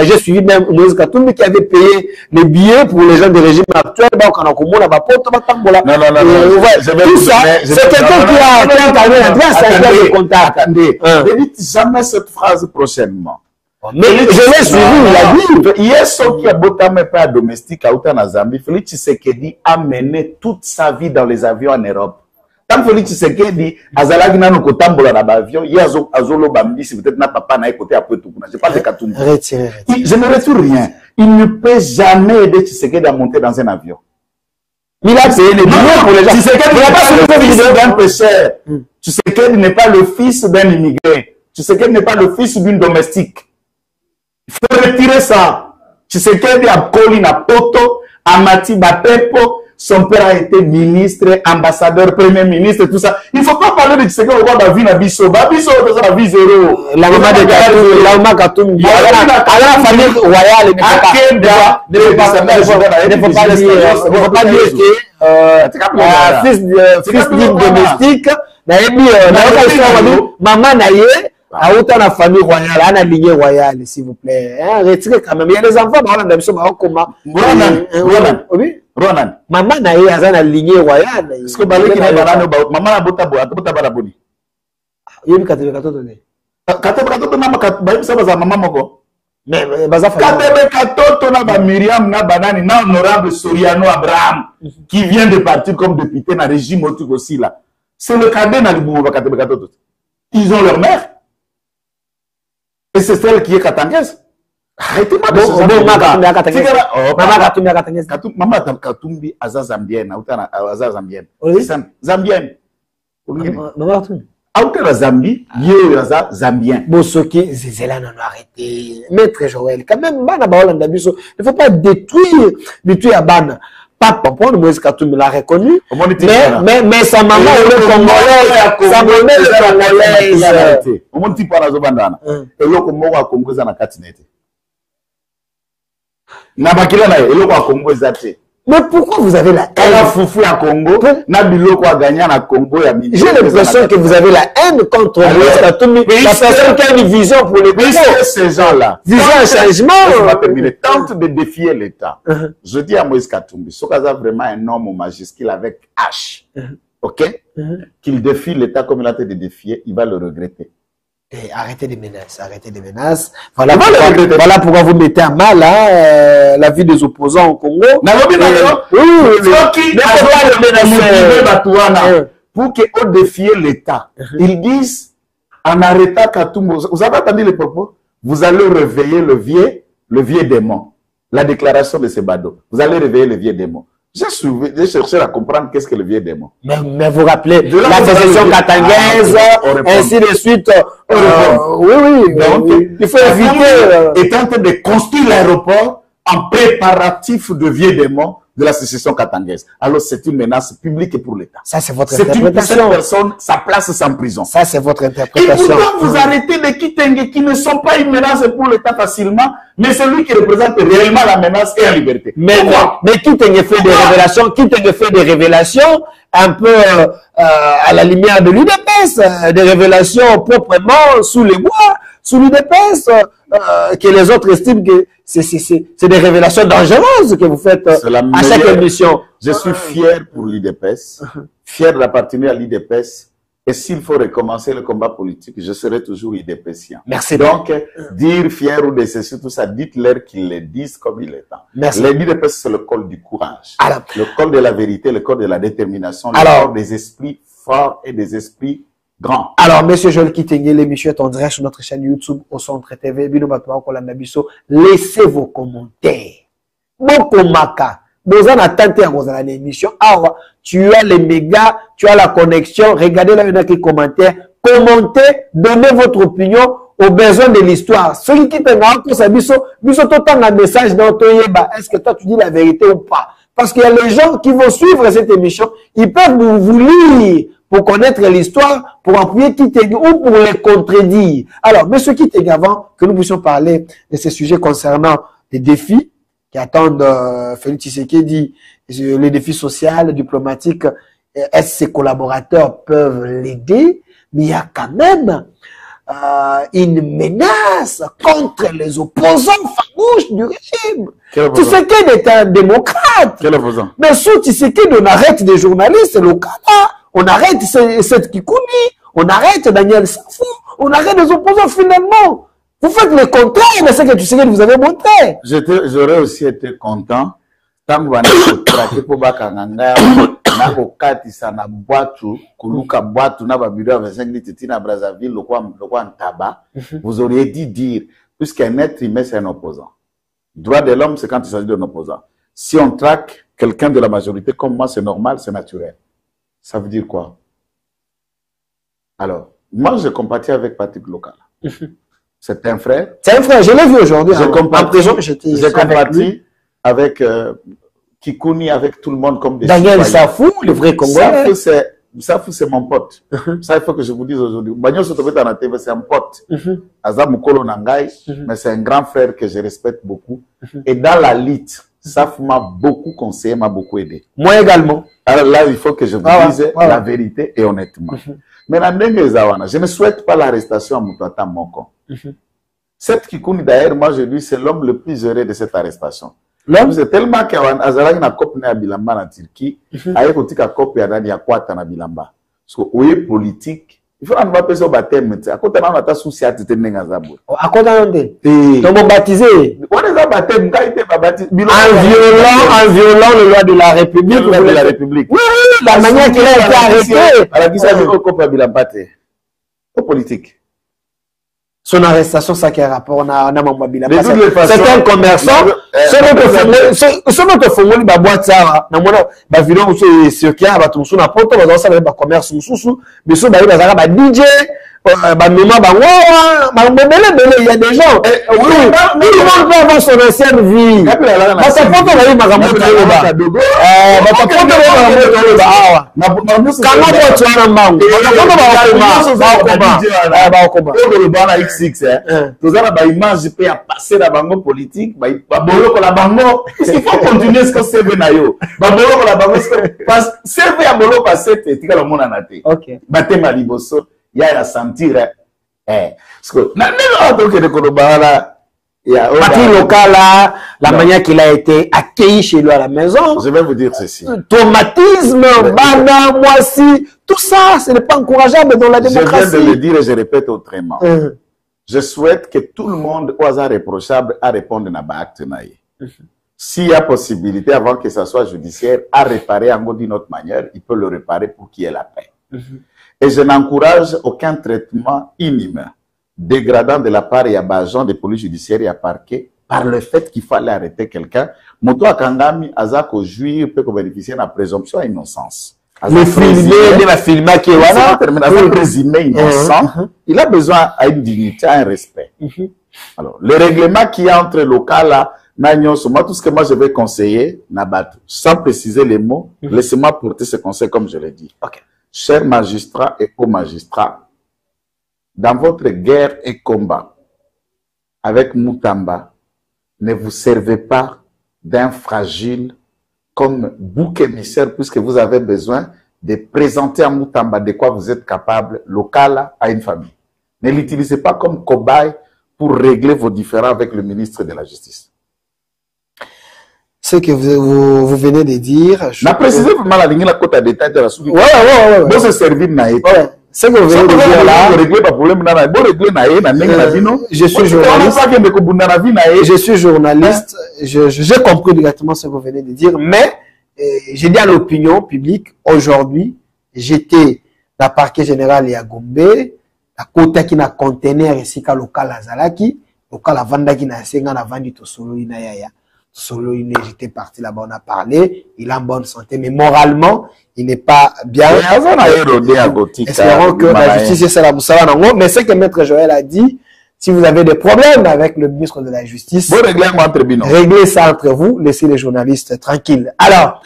j'ai suivi même Moïse Katumbi qui avait payé les billets pour les gens du régime actuel. Non. Tout ça, c'est quelqu'un qui a un carnet d'adresse. C'est un contact. Attendez, ne dites jamais cette phrase prochainement. Mais je l'ai suivi, il a dit. Hier, ce qui a botamé pas domestique à Outa Zambie, Félix Tshisekedi a mené toute sa vie dans les avions en Europe. Tant Félix Tshisekedi, Azalagi nano kotambola na avion, hier Azolo Bambi, si peut-être n'a pas na écouté après tout. Je parle de Katumbi. Je ne retire rien. Il ne peut jamais aider Tshisekedi à monter dans un avion. Il a payé les billets pour les gens. Tshisekedi n'est pas le fils d'un pêcheur. Tshisekedi n'est pas le fils d'un immigré. Tshisekedi n'est pas le fils d'une domestique. Il faut retirer ça. Tshisekedi a collé na poto, Amati Bapepo, son père a été ministre, ambassadeur, premier ministre, tout ça. Il ne faut pas parler de Tshisekedi au roi David Nabiso. Babiso, c'est la vie zéro. La maman Katumbi, la famille royale, ne faut pas dire que fils d'une domestique, maman naïe, à autant la famille royale, à la lignée royale, s'il vous plaît. Retirez quand même. Il y a des enfants, Ronan. Maman naïe, à la lignée royale. Est-ce que maman a bota baraboni? Il y a une catégorie. Mais Miriam na banani na honorable Soriano Abraham qui vient de partir comme député dans le régime aussi là. C'est le cadet dans le Boumba Katebekatoto. Ils ont leur mère. Et c'est celle qui est katangaise. Arrêtez-moi de Maman Katumbi Aza Zambienne. Zambienne. Autre la Zambie, yé la Zambien. Bosoki, Zézéla non arrêté. Maître Joël, quand même, Bana Baolanda Biso, il ne faut pas détruire à Bana. Papa, pour nous, Moïse Katumbi l'a reconnu. Mais sa maman, elle est congolaise. Sa maman, elle est congolaise. Au moins, tu parles à Zobandana. Et là, comme moi, Congo, ça n'a qu'à t'inete. Nabakila na et là, Congo, ça mais pourquoi vous avez la haine? Elle a foufou à Congo, Nabilo quoi gagné à Congo. J'ai l'impression que vous avez la haine contre Moïse Katumbi. La personne qui a une vision pour les Congo. Ces gens-là. Vision un changement. Tente de défier l'État. Je dis à Moïse Katumbi, ce cas vraiment un homme majuscule avec H. Ok? Qu'il défie l'État comme il a été de défier, il va le regretter. Et arrêtez des menaces, arrêtez des menaces. Voilà pourquoi vous mettez à mal la vie des opposants au Congo. Pour qu'ils défient l'État. Ils disent, en arrêtant Katumbi, vous avez entendu les propos? Vous allez réveiller le vieux démon. La déclaration de Sebado. Vous allez réveiller le vieux démon. J'ai cherché à comprendre qu'est-ce que le vieux démon. Mais vous rappelez l'association katangaise, ainsi de suite. Oui. Donc, il faut éviter. Est en train de construire l'aéroport en préparatif de vieux démon de l'association katangaise. Alors, c'est une menace publique pour l'État. Ça, c'est votre interprétation. Cette personne, sa place c'est en prison. Ça, c'est votre interprétation. Et pourquoi vous arrêtez les Kitenge qui ne sont pas une menace pour l'État facilement, mais celui qui représente réellement la menace est en liberté. Mais Kitenge fait des révélations un peu à la lumière de l'UDPS, des révélations proprement sous les bois, sous l'UDPS, que les autres estiment que c'est des révélations dangereuses que vous faites à chaque émission. Je suis fier pour l'UDPS, fier d'appartenir à l'UDPS. Et s'il faut recommencer le combat politique, je serai toujours UDPSien. Merci. Donc, dire fier ou décessif, tout ça, dites-leur qu'ils le disent comme il est temps. Merci. L'UDPS, c'est le col du courage. Alors, le col de la vérité, le col de la détermination, le col des esprits forts et des esprits grands. Alors, monsieur Joël Kitenge, l'émission est en direct sur notre chaîne YouTube, au Centre TV. Laissez vos commentaires. Mokomaka. Dans un attente à l'émission. Alors, tu as les mégas, tu as la connexion. Regardez là, il y en a qui commentaient. Commentez, donnez votre opinion aux besoins de l'histoire. Celui qui te rend compte, c'est biso t'entend un message dans ton yéba. Est-ce que toi tu dis la vérité ou pas? Parce qu'il y a les gens qui vont suivre cette émission. Ils peuvent vous lire pour connaître l'histoire, pour appuyer Kitenge ou pour les contredire. Alors, monsieur Kitenge, avant que nous puissions parler de ces sujets concernant les défis qui attendent Félix Tshisekedi, les défis sociaux, diplomatiques, est-ce que ses collaborateurs peuvent l'aider? Mais il y a quand même une menace contre les opposants farouches du régime. Tshisekedi est un démocrate. Quel opposant? Mais sous Tshisekedi, on arrête des journalistes, c'est le cas là. On arrête cette Kikouni, on arrête Daniel Safou, on arrête des opposants finalement. Vous faites le contraire de ce que Tshisekedi vous avez montré. J'aurais aussi été content. Tant que vous avez traqué pour Bakanganga, nakokatisa na boîte, kuluka boîte, na babiro à 25 litres na Brazzaville, le quoi en tabac, vous auriez dit dire, puisqu'un être humain c'est un opposant. Droit de l'homme, c'est quand il s'agit d'un opposant. Si on traque quelqu'un de la majorité comme moi, c'est normal, c'est naturel. Ça veut dire quoi? Alors, moi, je compatis avec Patrick Lokala. C'est un frère. C'est un frère, je l'ai vu aujourd'hui. J'ai compati avec Kikouni, avec tout le monde comme des Daniel Safou, le vrai Congolais. Safou, c'est mon pote. Ça, il faut que je vous dise aujourd'hui. Bagnon Sotobeta na TV, c'est un pote. Azam Mukolo Nangai, mais c'est un grand frère que je respecte beaucoup. Et dans la lutte, Safou m'a beaucoup conseillé, m'a beaucoup aidé. Moi également. Alors là, il faut que je vous dise la vérité et honnêtement. Mais je ne souhaite pas l'arrestation à Moutouata Moko. Cette Kikouni, d'ailleurs, moi je dis, c'est l'homme le plus heureux de cette arrestation. L'homme, c'est tellement qu'il y a un copne à Bilamba en Turquie, il y a un copne à Kwata na Bilamba. Parce que, oui, politique, il faut qu'on va passer au baptême. À côté, on a ta souci à te tenir à Zabou. À côté, on est. Donc, baptisé. On est baptême, quand il était baptisé. En violant le loi de la République. Le loi de la République. Oui, la manière qu'il a été arrêté. Alors, qui s'est au copne à Bilamba, au politique. Son arrestation, ça qui a rapport à Namambabila. De toutes les façons, c'est un commerçant. Ce notre fongoli ba boîte ça, na mona ba vidéo sur qui a ba tout na poto ba ça ba commerce mususu, mais so ba bazaka ba DJ, ba noma ba wa, ba belé il y a des gens. Oui, tout le monde peut avoir son ancienne vie. Ba sa poto ba makambo ba. Ba ta poto ba makambo ba awa. Kana bo tswana mbangu. Ba poto ba okoma. Le bana XX tous ça ba image peut passer la bango politique ba boloko la bango parce qu'il faut continuer ce que c'est na yo ba boloko la bango parce serve ya boloko passer tika le monde na te OK ba tema liboso ya la sentir parce que na donc de kolobala ya parti local là la manière qu'il a été accueilli chez lui à la maison. Je vais vous dire ceci. Traumatisme, bana, moisi, tout ça, ce n'est pas encourageable dans la démocratie. Je viens de le dire et je répète autrement. Je souhaite que tout le monde, au hasard reprochable, à répondre à l'acte. S'il y a possibilité, avant que ça soit judiciaire, à réparer en d'une autre manière, il peut le réparer pour qu'il y ait la paix. Et je n'encourage aucun traitement inhumain, dégradant de la part et à agent de police judiciaire et à parquet, par le fait qu'il fallait arrêter quelqu'un. Moto Akangami, Azako jouir, peut bénéficier de la présomption d'innocence. Le filmer, va filmer qui est voilà. Présumé innocent, il a besoin d'une dignité, à un respect. Alors, le règlement qui est entre local là, moi, tout ce que moi je vais conseiller, Nabat, sans préciser les mots, laissez-moi porter ce conseil comme je l'ai dit. Okay. Chers magistrats et co-magistrats, dans votre guerre et combat avec Moutamba, ne vous servez pas d'un fragile comme bouc émissaire puisque vous avez besoin de présenter à Moutamba de quoi vous êtes capable local à une famille. Ne l'utilisez pas comme cobaye pour régler vos différends avec le ministre de la Justice. Ce que vous venez de dire... Je précisé vraiment la ligne, la cote à détail de la souris. Ouais. Bon, c'est servi de naïf. Ouais. Ce que vous venez de dire là... Je suis journaliste. Je suis journaliste. J'ai compris directement ce que vous venez de dire. Mais, j'ai dit à l'opinion publique, aujourd'hui, j'étais dans le parquet général à Gombe, la côte qui n'a conteneur ici qu'à local à Zalaki, local à Vanda qui n'a pas na vendu tout solo inayaya. Solo iné, j'étais parti là-bas, on a parlé, il est en bonne santé, mais moralement, il n'est pas bien. Espérons que la justice est la moussala nango. Mais ce que Maître Joël a dit, si vous avez des problèmes avec le ministre de la Justice, réglez ça entre vous, laissez les journalistes tranquilles. Alors,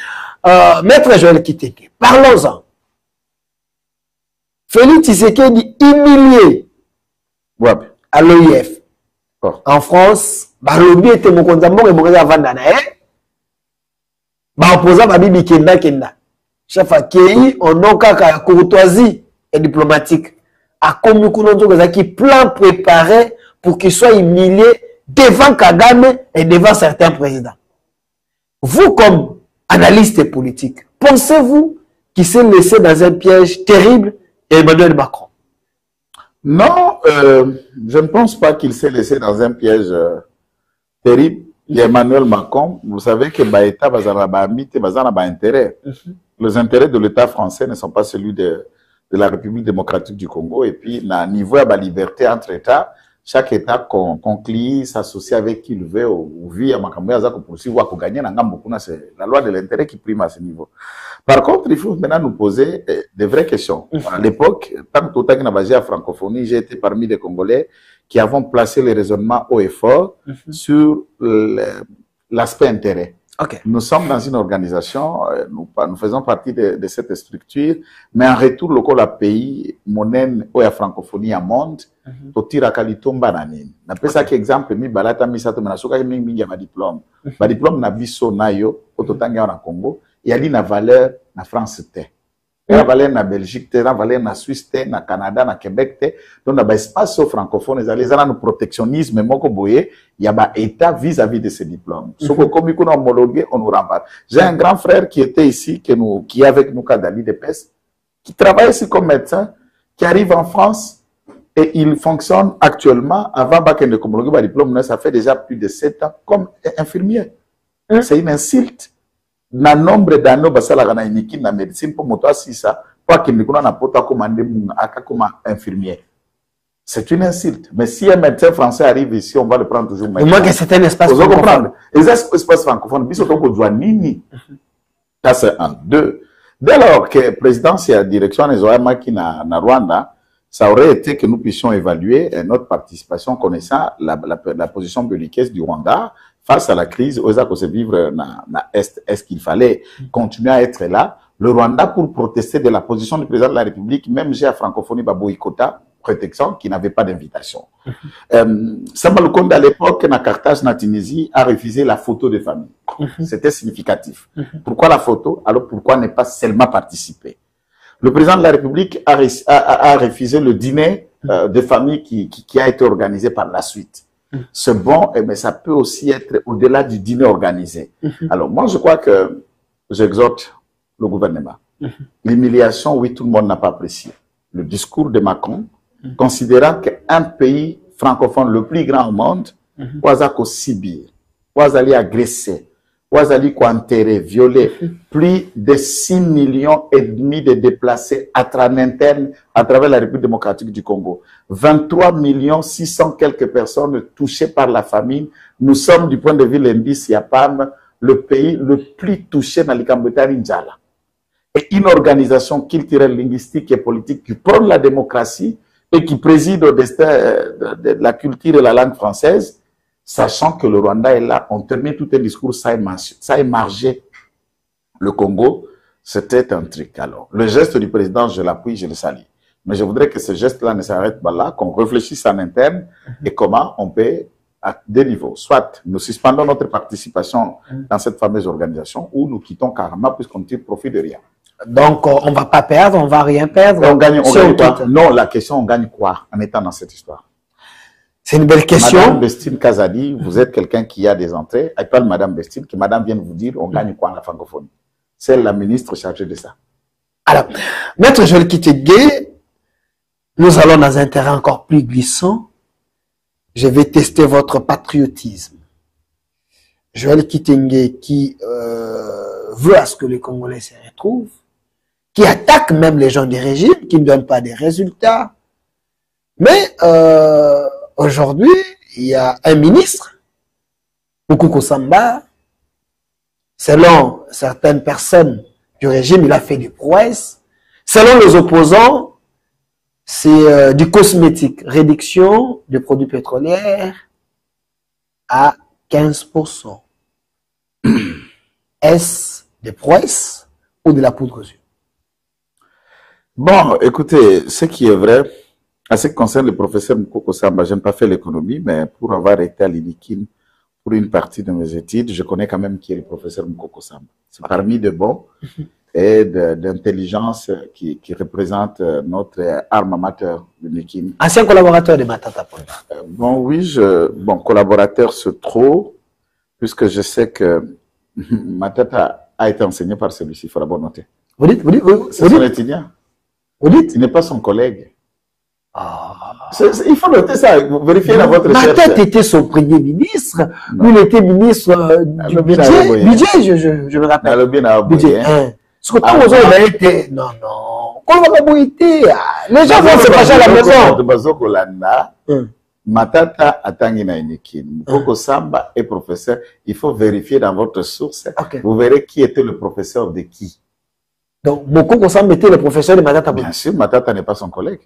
Maître Joël Kiteke, parlons-en. Félix Tshisekedi humilié à l'OIF. En France, Balobi était mon condamné et mon condamné opposant à Bibi Kenda Kenda. Chef Akei, on n'a qu'à courtoisie et diplomatique. À Komukunozo qui plan préparé pour qu'il soit humilié devant Kagame et devant certains présidents. Vous, comme analyste politique, pensez-vous qu'il s'est laissé dans un piège terrible Emmanuel Macron? Non, je ne pense pas qu'il s'est laissé dans un piège terrible. Emmanuel Macron, vous savez que l'État a intérêt. Les intérêts de l'État français ne sont pas celui de la République démocratique du Congo. Et puis, à niveau de la liberté entre États, chaque État conclut, s'associe avec qui il veut, ou vit à Makamouya, pour gagner, c'est la loi de l'intérêt qui prime à ce niveau. Par contre, il faut maintenant nous poser des vraies questions. À l'époque, tant que tout à francophonie, j'ai été parmi les Congolais qui avons placé les raisonnements haut et fort sur l'aspect intérêt. Okay. Nous sommes dans une organisation, nous faisons partie de cette structure, mais en retour, le col à pays, monen ou à francophonie à monde, to tira kalitomba nanin. Na pesa ki exemple mi balata mi sato na soka mi mingi ma diplôme. Ba diplôme na biso na yo, ototanga na Congo, yali na valeur na France te. Na valeur na Belgique te, na valeur na Suisse te, na Canada, na Québec te. Donc na ba espace francophone, les ala no protectionnisme moko boye, il y a ba état vis-à-vis de ces diplômes. Soko comme qu'on a homologué, on nous rembarque. J'ai un grand frère qui était ici, qui est avec nous Kadali de PES, qui travaille ici comme médecin, qui arrive en France et il fonctionne actuellement, avant qu'il ne homologue ba diplôme, ça fait déjà plus de 7 ans comme infirmier. C'est une insulte. Na nombre d'années basala kana iniki na médecine pour moto asisa pas qu'il ne connaisse pas comment commander aka comme infirmier. C'est une insulte. Mais si un médecin français arrive ici, on va le prendre toujours Au moins que c'est un espace francophone. francophone. Les espaces francophones, ça c'est un. Deux. Dès lors que la présidence et la direction des OMA qui na Rwanda, ça aurait été que nous puissions évaluer notre participation connaissant la position belliqueuse du Rwanda face à la crise aux que se vivre na Est. Est-ce qu'il fallait continuer à être là? Le Rwanda, pour protester de la position du président de la République, même j'ai à francophonie Baboïkota, protection, qui n'avait pas d'invitation. Samba Lukonde, à l'époque, na Carthage, na Tunisie, a refusé la photo de famille. C'était significatif. Pourquoi la photo? Alors pourquoi ne pas seulement participer? Le président de la République a refusé le dîner de famille qui a été organisé par la suite. C'est bon, mais ça peut aussi être au-delà du dîner organisé. Alors moi, je crois que j'exhorte le gouvernement. L'humiliation, oui, tout le monde n'a pas apprécié. Le discours de Macron, considérant qu'un pays francophone le plus grand au monde, Ouazako Sibir, Ouazali agressé, Ouazali enterré, violé, plus de 6,5 millions de déplacés à travers la République démocratique du Congo. 23 600 000 quelques personnes touchées par la famine. Nous sommes, du point de vue l'indice Yapam, le pays le plus touché dans l'Ikambeta Njala. Et une organisation culturelle, linguistique et politique qui prône la démocratie et qui préside au destin de la culture et la langue française, sachant que le Rwanda est là, on termine tout un discours, ça a émargé le Congo, c'était un truc. Alors, le geste du président, je l'appuie, je le salue. Mais je voudrais que ce geste-là ne s'arrête pas là, qu'on réfléchisse en interne et comment on peut, à deux niveaux, soit nous suspendons notre participation dans cette fameuse organisation ou nous quittons carrément puisqu'on ne tire profit de rien. Donc, on ne va pas perdre, on ne va rien perdre. On gagne quoi? Non, la question, on gagne quoi en étant dans cette histoire? C'est une belle question. Madame Bestine Kazadi, vous êtes quelqu'un qui a des entrées. Elle parle Madame Bestine, que Madame vient de vous dire, on gagne quoi en la francophonie? C'est la ministre chargée de ça. Alors, Maître Joël Kitenge, nous allons dans un terrain encore plus glissant. Je vais tester votre patriotisme. Joël Kitenge qui veut à ce que les Congolais se retrouvent, qui attaque même les gens du régime, qui ne donnent pas des résultats. Mais aujourd'hui, il y a un ministre, Mukoko Samba, selon certaines personnes du régime, il a fait des prouesses. Selon les opposants, c'est du cosmétique, réduction des produits pétroliers à 15%. Est-ce des prouesses ou de la poudre aux yeux? Bon, écoutez, ce qui est vrai, en ce qui concerne le professeur Mukoko Samba, je n'ai pas fait l'économie, mais pour avoir été à l'INIKIN pour une partie de mes études, je connais quand même qui est le professeur Mukoko Samba. C'est parmi de bons et d'intelligence qui représente notre arme amateur de l'INIKIN. Ancien collaborateur de Matata Ponda. Bon, oui, bon, collaborateur c'est trop, puisque je sais que Matata a été enseigné par celui-ci, il faudra bien noter. Vous dites? C'est son étudiant. Vous dites? Il n'est pas son collègue. Ah. Il faut noter ça, vérifier dans votre recherche. Matata était son premier ministre. Lui, il était ministre du budget. Budget, je me rappelle. Budget. Ce que tant aux autres, il était... Non. Les gens vont se passer à la maison. Matata atangi na Inikin. Mukoko Samba est professeur. Il faut vérifier dans votre source. Vous verrez qui était le professeur de qui. Donc, Mukoko Samba était le professeur de Matata. Bien sûr, Matata n'est pas son collègue.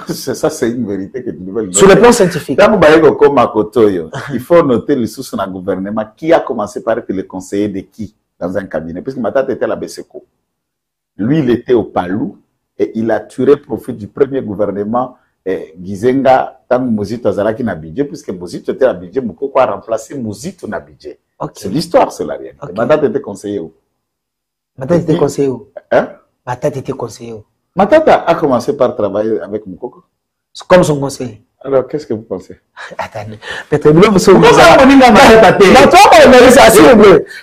Ça, c'est une vérité que tu devais le noter. Sur le plan scientifique. Il faut noter les sources dans le gouvernement. Qui a commencé par être le conseiller de qui dans un cabinet? Puisque Matata était à la BCECO. Lui, il était au Palou et il a tiré profit du premier gouvernement Gizenga tant Mouzito Azalaki na budget, puisque Mouzito était à budget, Mukoko a remplacé Mouzito na budget. C'est l'histoire, c'est la réalité. Matata était conseiller où? Matata était conseiller où? Hein? Matata était conseiller où? Matata a commencé par travailler avec Mukoko. Comme son conseiller. Alors, qu'est-ce que vous pensez? Attendez. Peut-être que vous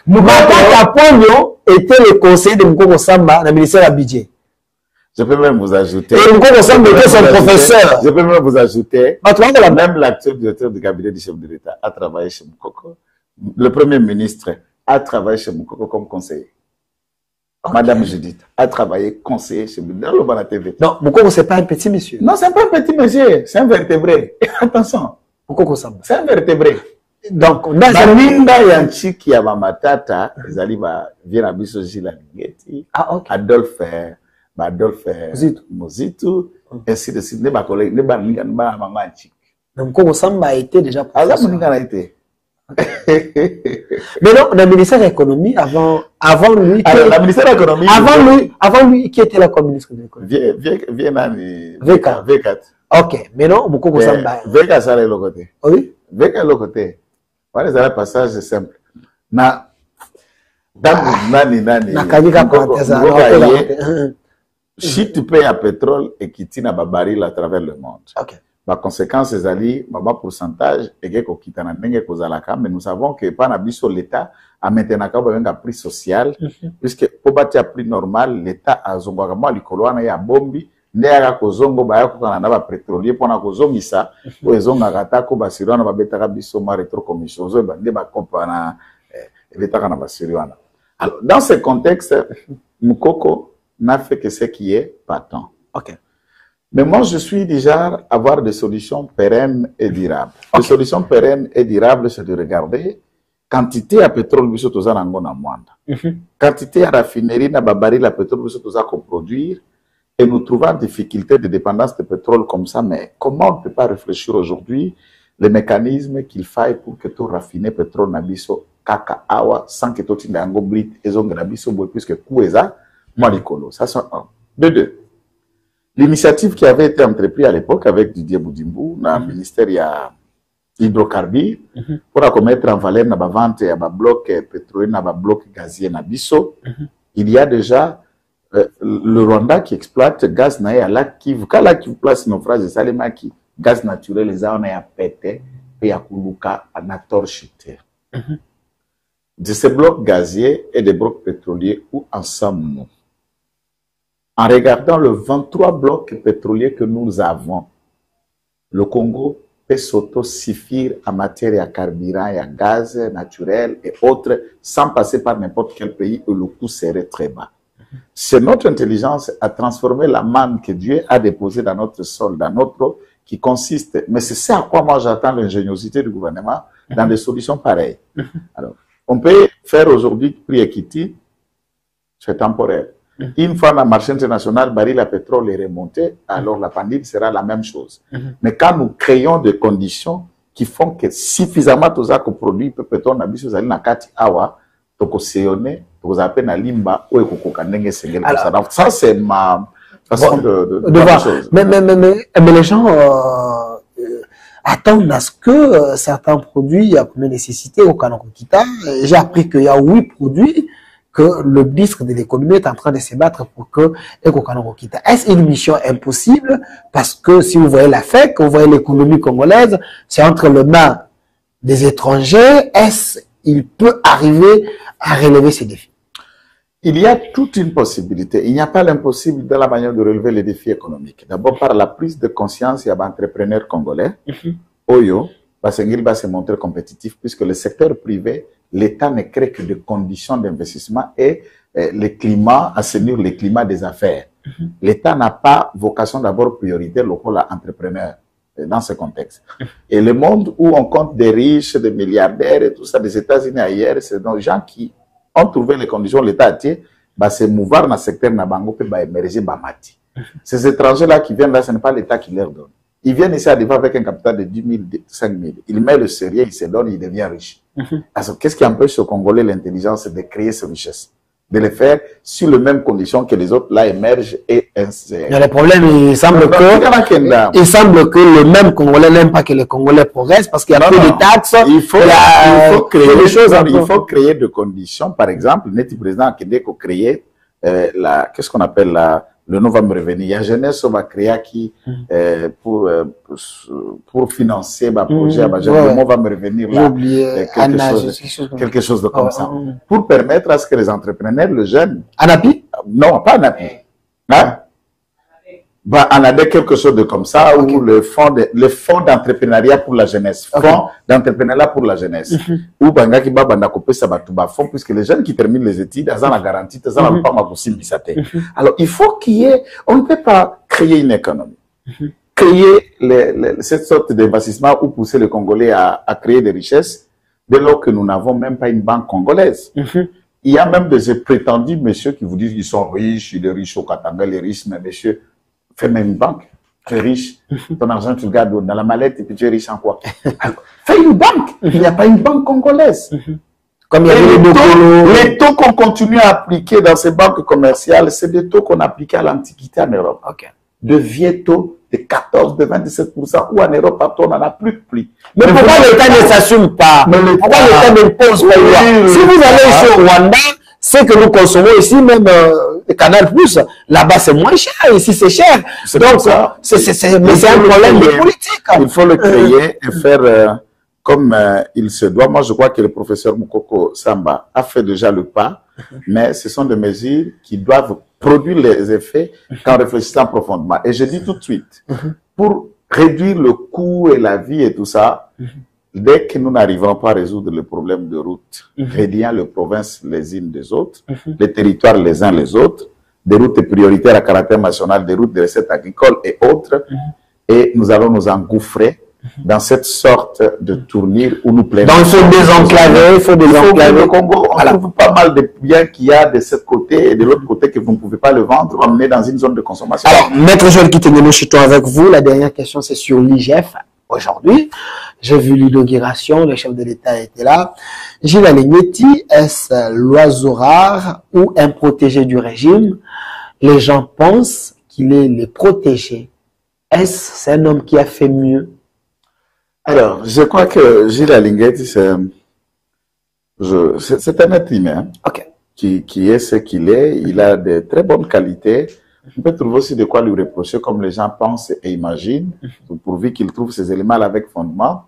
Matata Ponyo était le conseiller de Mukoko Samba dans le ministère du budget. Je peux même vous ajouter. Et Mukoko Samba était son professeur. Je peux même vous ajouter. Même l'actuel directeur du cabinet du chef de l'État a travaillé chez Mukoko. Le premier ministre a travaillé chez Mukoko comme conseiller. Okay. Madame Judith a travaillé conseiller chez lui dans le Bana TV. Non, Mokoko, c'est pas un petit monsieur. Non, c'est pas un petit monsieur, c'est un vertébré. Attention. Mokoko Samba. C'est un vertébré. Donc, Baminda Yanchiki ya Matata, Zali va vient à Bisso Gila Ngeti, Adolphe Mozitu, ainsi de suite. Ne ba collègue, ne ba minga, ne ba maman Yanchiki. Donc, Mokoko Samba a été déjà professeur. Ah, Minga a été. Mais non, le ministère de l'économie, avant lui. Alors, le ministère de l'économie. Avant lui, qui était là comme ministre de l'économie? V4. Ok, mais non, Mokoko Samba. V4, ça, est le côté. Oui. V4, le côté. Voilà, c'est un passage simple. Na si tu payes à pétrole et qui tient à baril à travers le monde. Ok. Par conséquent, ces alliés, baba pourcentage et que kokitana nenge kozalaka, mais nous savons que par nabiso l'État a maintenant un prix social, puisque pour bâtir un prix normal, l'État a zongwakamo likoloana ya bombi. Ndeyaka kozongo baya kokana na ba pétrolier pona kozongisa po ezonga kata ko basirwana babetaka biso ma rétro commission zo bande ba compana betaka na basirwana. Alors dans ce contexte, Mokoko n'a fait que ce qui est patent. OK. Mais moi je suis déjà à avoir des solutions pérennes et durables. Les solutions pérennes et durables, c'est de regarder quantité à pétrole biso toza nango na mwanda. Quantité à raffinerie na babari la pétrole biso toza ko produire. Et nous trouvons en difficulté de dépendance de pétrole comme ça, mais comment on ne peut pas réfléchir aujourd'hui les mécanismes qu'il faille pour que tout raffiné pétrole nabiso kaka awa sans que tout tindango brit et zong nabiso boy puisque kueza malikolo. Ça c'est un. De deux. L'initiative qui avait été entreprise à l'époque avec Didier Boudimbu dans le ministère il y a hydrocarbures pour mettre en valeur na vente ya ba bloc pétrolier na ba bloc gazier nabiso. Il y a déjà le Rwanda qui exploite gaz naïe à lac Kivu. Quand lac Kivu place nos phrases de Salema qui gaz naturel les a on a pété et à Kuluka à Nator Chité. De ces blocs gaziers et des blocs pétroliers où ensemble nous, en regardant le 23 blocs pétroliers que nous avons, le Congo peut s'auto-suffire en matière de carburant, de gaz naturel et autres sans passer par n'importe quel pays où le coût serait très bas. C'est notre intelligence à transformer la manne que Dieu a déposée dans notre sol, dans notre eau, qui consiste, mais c'est ça à quoi moi j'attends l'ingéniosité du gouvernement dans des solutions pareilles. Alors, on peut faire aujourd'hui prix equity, c'est temporaire. Une fois dans le marché international, baril à pétrole est remonté, alors la pandémie sera la même chose. Mais quand nous créons des conditions qui font que suffisamment de ça qu'on produit, peut-être on a besoin d'aller dans 4 awa, donc vous appelez na limba ou donc ça c'est ma façon de voir les choses. Mais les gens attendent à ce que certains produits à première nécessité au Kanakokita. J'ai appris qu'il y a 8 produits que le ministre de l'économie est en train de se battre pour que Kanakokita. Est-ce une mission impossible? Parce que si vous voyez la FEC, vous voyez l'économie congolaise, c'est entre les mains des étrangers. Est-ce qu'il peut arriver à relever ces défis? Il y a toute une possibilité. Il n'y a pas l'impossible dans la manière de relever les défis économiques. D'abord, par la prise de conscience, il y a des entrepreneurs congolais. Oyo, il va se montrer compétitif puisque le secteur privé, l'État ne crée que des conditions d'investissement et le climat, assainir le climat des affaires. L'État n'a pas vocation d'abord priorité le rôle entrepreneur dans ce contexte. Et le monde où on compte des riches, des milliardaires et tout ça, des États-Unis ailleurs, c'est des gens qui ont trouvé les conditions, l'État a dit, bah, se mouvoir dans le secteur Nabango, puis bah, émerger Bamati. Ces étrangers-là qui viennent là, ce n'est pas l'État qui leur donne. Ils viennent ici à Diva avec un capital de 10 000, 5 000. Ils mettent le sérieux, ils se donnent, ils deviennent riches. Alors, qu'est-ce qui empêche aux Congolais l'intelligence de créer ces richesses? De les faire sur les mêmes conditions que les autres là émergent et insèrent. Il y a le problème, il semble que le même Congolais n'aime pas que les Congolais progressent parce qu'il y a peu de taxes. Il faut créer des conditions. Par exemple, notre président Kedeko créer qu'est-ce qu'on appelle le nom va me revenir. Il y a jeunesse va créer qui pour financer ma projet. Le nom va me revenir là. Quelque chose de comme ça. Pour permettre à ce que les entrepreneurs, les jeunes. Anapi? Non, pas Anapi. Hein? Bah, on a quelque chose de comme ça, où le fonds d'entrepreneuriat pour la jeunesse, fonds d'entrepreneuriat pour la jeunesse, où banga ki ba banda kopé ça ba fonds, puisque les jeunes qui terminent les études, ils ont la garantie, ils ont pas ma possible. Alors, il faut qu'il y ait, on ne peut pas créer une économie, créer cette sorte d'investissement ou pousser les Congolais à créer des richesses, dès lors que nous n'avons même pas une banque congolaise. Il y a même des prétendus messieurs qui vous disent qu'ils sont riches, il est riche au Katanga, les riches, mais messieurs, fais même une banque. Tu es riche, ton argent tu le gardes dans la mallette et puis tu es riche en quoi? Alors, fais une banque. Il n'y a pas une banque congolaise. Comme il y avait les taux qu'on continue à appliquer dans ces banques commerciales, c'est des taux qu'on appliquait à l'Antiquité en Europe. De vieux taux de 14, de 27%, ou en Europe, partout, on n'en a plus de prix. Mais pourquoi l'État ne s'assume pas? Pourquoi l'État ne pose pas? Si vous allez ici au Rwanda, c'est que nous consommons ici, même Canal Plus, là-bas c'est moins cher, ici c'est cher. Donc, c'est un problème de politique. Il faut le créer et faire comme il se doit. Moi, je crois que le professeur Moukoko Samba a fait déjà le pas, mais ce sont des mesures qui doivent produire les effets en réfléchissant profondément. Et je dis tout de suite, pour réduire le coût et la vie et tout ça, dès que nous n'arriverons pas à résoudre le problème de route, reliant les provinces les unes des autres, les territoires les uns les autres, des routes prioritaires à caractère national, des routes de recettes agricoles et autres, et nous allons nous engouffrer dans cette sorte de tournure où nous plaidons. Donc, il faut désenclaver, il faut désenclaver. Au Congo, on trouve pas mal de biens qu'il y a de ce côté et de l'autre côté que vous ne pouvez pas le vendre, emmener dans une zone de consommation. Alors, Maître Joël Kitengeno, je suis avec vous. La dernière question, c'est sur l'IGF. Aujourd'hui, j'ai vu l'inauguration, le chef de l'État était là. Gilles Alingeti, est-ce l'oiseau rare ou un protégé du régime? Les gens pensent qu'il est le protégé. Est-ce c'est un homme qui a fait mieux? Alors, je crois que Gilles Alingeti, c'est un être humain qui est ce qu'il est. Il a de très bonnes qualités. On peut trouver aussi de quoi lui reprocher, comme les gens pensent et imaginent, pourvu qu'il trouve ces éléments avec fondement.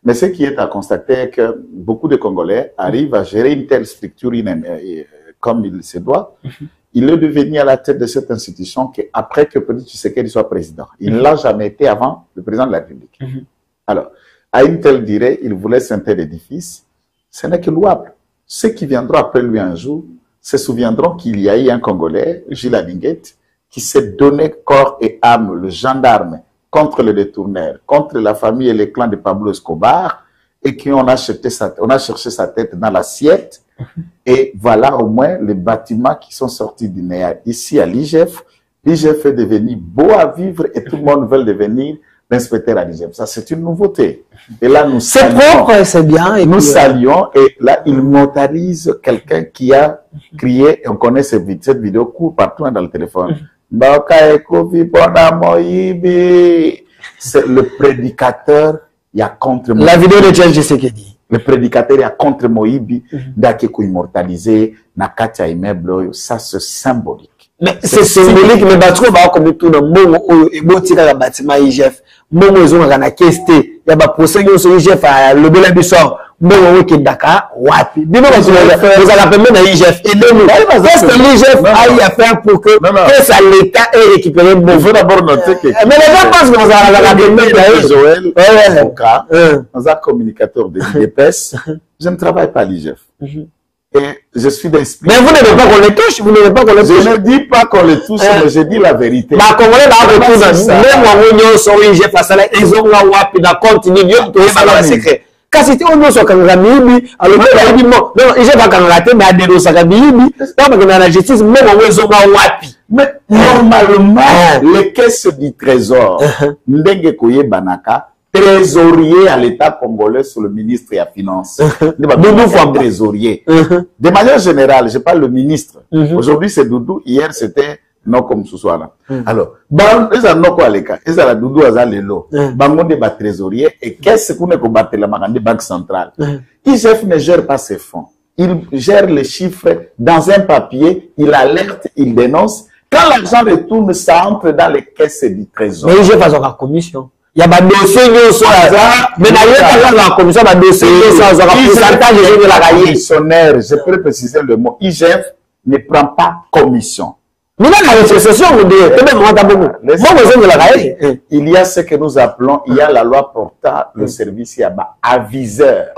Mais ce qui est à constater est que beaucoup de Congolais arrivent à gérer une telle structure comme il se doit. Il est devenu à la tête de cette institution qu'après que Petit Tshisekedi soit président. Il ne l'a jamais été avant le président de la République. Alors, à une telle durée, il vous laisse un tel édifice. Ce n'est que louable. Ceux qui viendront après lui un jour se souviendront qu'il y a eu un Congolais, Gilles Alingeti, qui s'est donné corps et âme, le gendarme, contre les détourneurs, contre la famille et les clans de Pablo Escobar, et qu'on a cherché sa tête dans l'assiette. Et voilà au moins les bâtiments qui sont sortis du néant. Ici à l'IGF, l'IGF est devenu beau à vivre et tout le monde veut devenir l'inspecteur à l'IGF. Ça, c'est une nouveauté. Et là, nous c'est propre, c'est bien. Et nous saluons, et là, il mortalise quelqu'un qui a crié, et on connaît cette vidéo court partout dans le téléphone. C'est le prédicateur, il y a contre la vidéo de Tchèque Tshisekedi. Le prédicateur, il y a contre Moïbi, d'Akeko immortalisé, Nakatia immeuble, ça c'est symbolique. Mais c'est symbolique, mais parce que comme tout le monde, et bon, tu as un bâtiment IGF, bon, ils ont un questé, il y a un procès sur IGF à le bel abissor, bon, qui est Dakar, wapi. Dis-moi, vous allez même à IGF, et nous, qu'est-ce que l'IGF a à faire pour que ça l'État ait récupéré bon. Il faut d'abord noter que. Mais les gens pensent que vous allez Joël, avocat, dans un communicateur de l'IDPS, je ne travaille pas à l'IGF. Et je suis d'esprit. Mais vous n'avez pas qu'on les touche, vous n'avez pas qu'on les touche. Je ne dis pas qu'on les touche, mais je dis la vérité. Bah, comme on est là, même on sur l'IGF, ils ont là, wapi, da continue, tout est dans le secret. Quand c'était on est sur Kangamibi, alors il dit non, IGF va Kangate, mais à des Sakamibi, pas que dans la justice, même on est sur là, wapi. Mais normalement, les caisses du trésor, Ndenge Koye Banaka, trésorier à l'État congolais sur le ministre et la finance. Doudou trésorier. De manière générale, je parle le ministre. Aujourd'hui, c'est Doudou. Hier, c'était non comme ce soir là. Alors, ils ont non quoi les cas. Ils ont la Doudou à l'élo. Bangon de trésorier. Et qu'est-ce qu'on est qu'on batte la banque centrale? IGF ne gère pas ses fonds. Il gère les chiffres dans un papier. Il alerte, il dénonce. Quand l'argent retourne, ça entre dans les caisses du trésor. Mais IGF a la commission. Il y a des dossiers qui sont là, mais d'ailleurs, la commission a des dossiers qui sont là, commissionnaire, je peux préciser le mot, IGF ne prend pas commission. Mais là, la rétrocession, il y a ce que nous appelons, il y a la loi portant le service aviseur.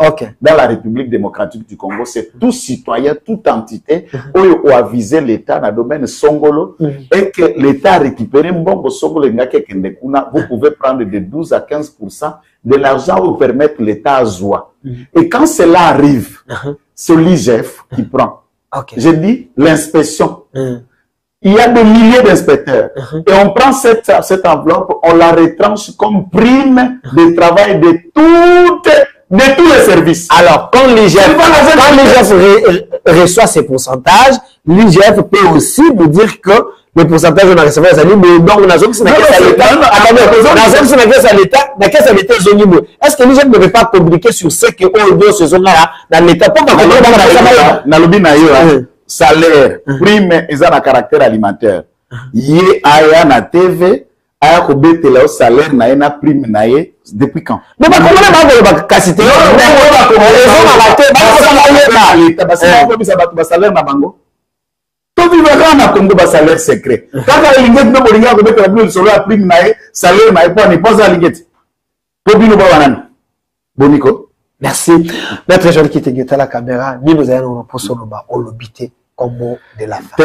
Dans la République démocratique du Congo, c'est tout citoyen, toute entité où aviser l'État dans le domaine Songolo et que l'État a récupéré Mbongo Songolo, vous pouvez prendre de 12 à 15% de l'argent pour permettre l'État à Zoua. Et quand cela arrive, c'est l'IGF qui prend. Je dis l'inspection. Il y a des milliers d'inspecteurs. Et on prend cette enveloppe, on la retranche comme prime de travail de tous les services. Alors, quand l'IGF reçoit ces pourcentages, l'IGF peut aussi vous dire que le pourcentage on a recevé les années, mais donc on a zone sur la caisse à l'État, la caisse à l'État est-ce que l'IGF ne veut pas communiquer sur ce que on doit ce zone-là dans l'État pour qu'on salaire, prime, ils ont un caractère alimentaire. Yé aya na TV, aya ko betela salaire na ena prime na ye depuis quand? Mais comment on va casiter? Salaire na bango. Tout vivra na Congo ba salaire secret. Kaka lingeti no bolinga ko betela plus sur la prime na ye, salaire na ye pour ne pas lingeti. Pour bino ba wanani. Boniko. Merci. Maître Joël Kitenge à la caméra, ni nous allons pour son bas au lobité comme mot de la fin.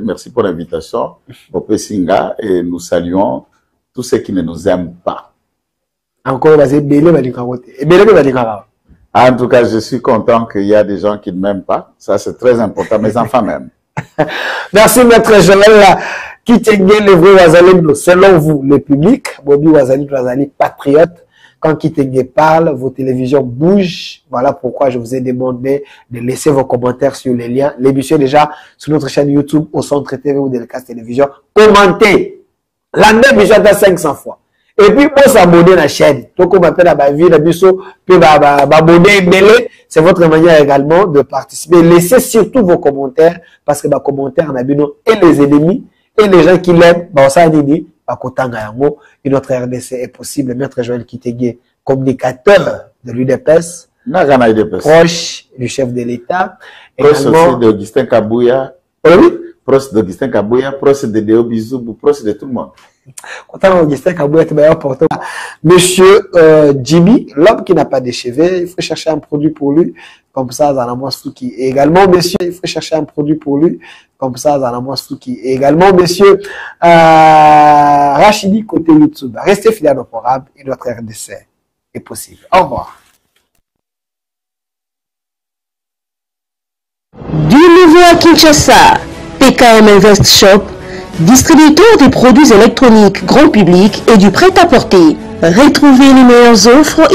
Merci pour l'invitation au Pessinga et nous saluons tous ceux qui ne nous aiment pas. Encore, en tout cas, je suis content qu'il y a des gens qui ne m'aiment pas. Ça, c'est très important. Mes enfants m'aiment. Merci, Maître Joël Kitenge, le vrai Wazali, selon vous, le public, Bobby Wazali, patriote. Quand Kitenge parle, vos télévisions bougent. Voilà pourquoi je vous ai demandé de laisser vos commentaires sur les liens. L'émission est déjà sur notre chaîne YouTube, au Centre TV ou Delcas Télévision. Commentez. La même émission à 500 fois. Et puis, pour s'abonner à la chaîne. Donc, on m'appelle à ma vie, la biso, puis m'abonner, c'est votre manière également de participer. Laissez surtout vos commentaires, parce que vos commentaires, on a vu et les ennemis, et les gens qui l'aiment, ça dit, et notre RDC est possible. Maître Joël Kitenge, communicateur de l'UDPS, proche du chef de l'État, proche aussi d'Augustin Kabouya, proche d'Augustin Kabouya, proche de Déo Bizoubou, proche de tout le monde. Monsieur Jimmy, l'homme qui n'a pas de cheveux, il faut chercher un produit pour lui, comme ça, Zanamos Fouki. Et également, monsieur, il faut chercher un produit pour lui, comme ça, Zanamos Fouki. Et également, monsieur Rachidi, côté YouTube. Restez fidèles au programme et notre RDC est possible. Au revoir. Du nouveau à Kinshasa, PKM Invest Shop, distributeur des produits électroniques grand public et du prêt-à-porter. Retrouvez les meilleures offres et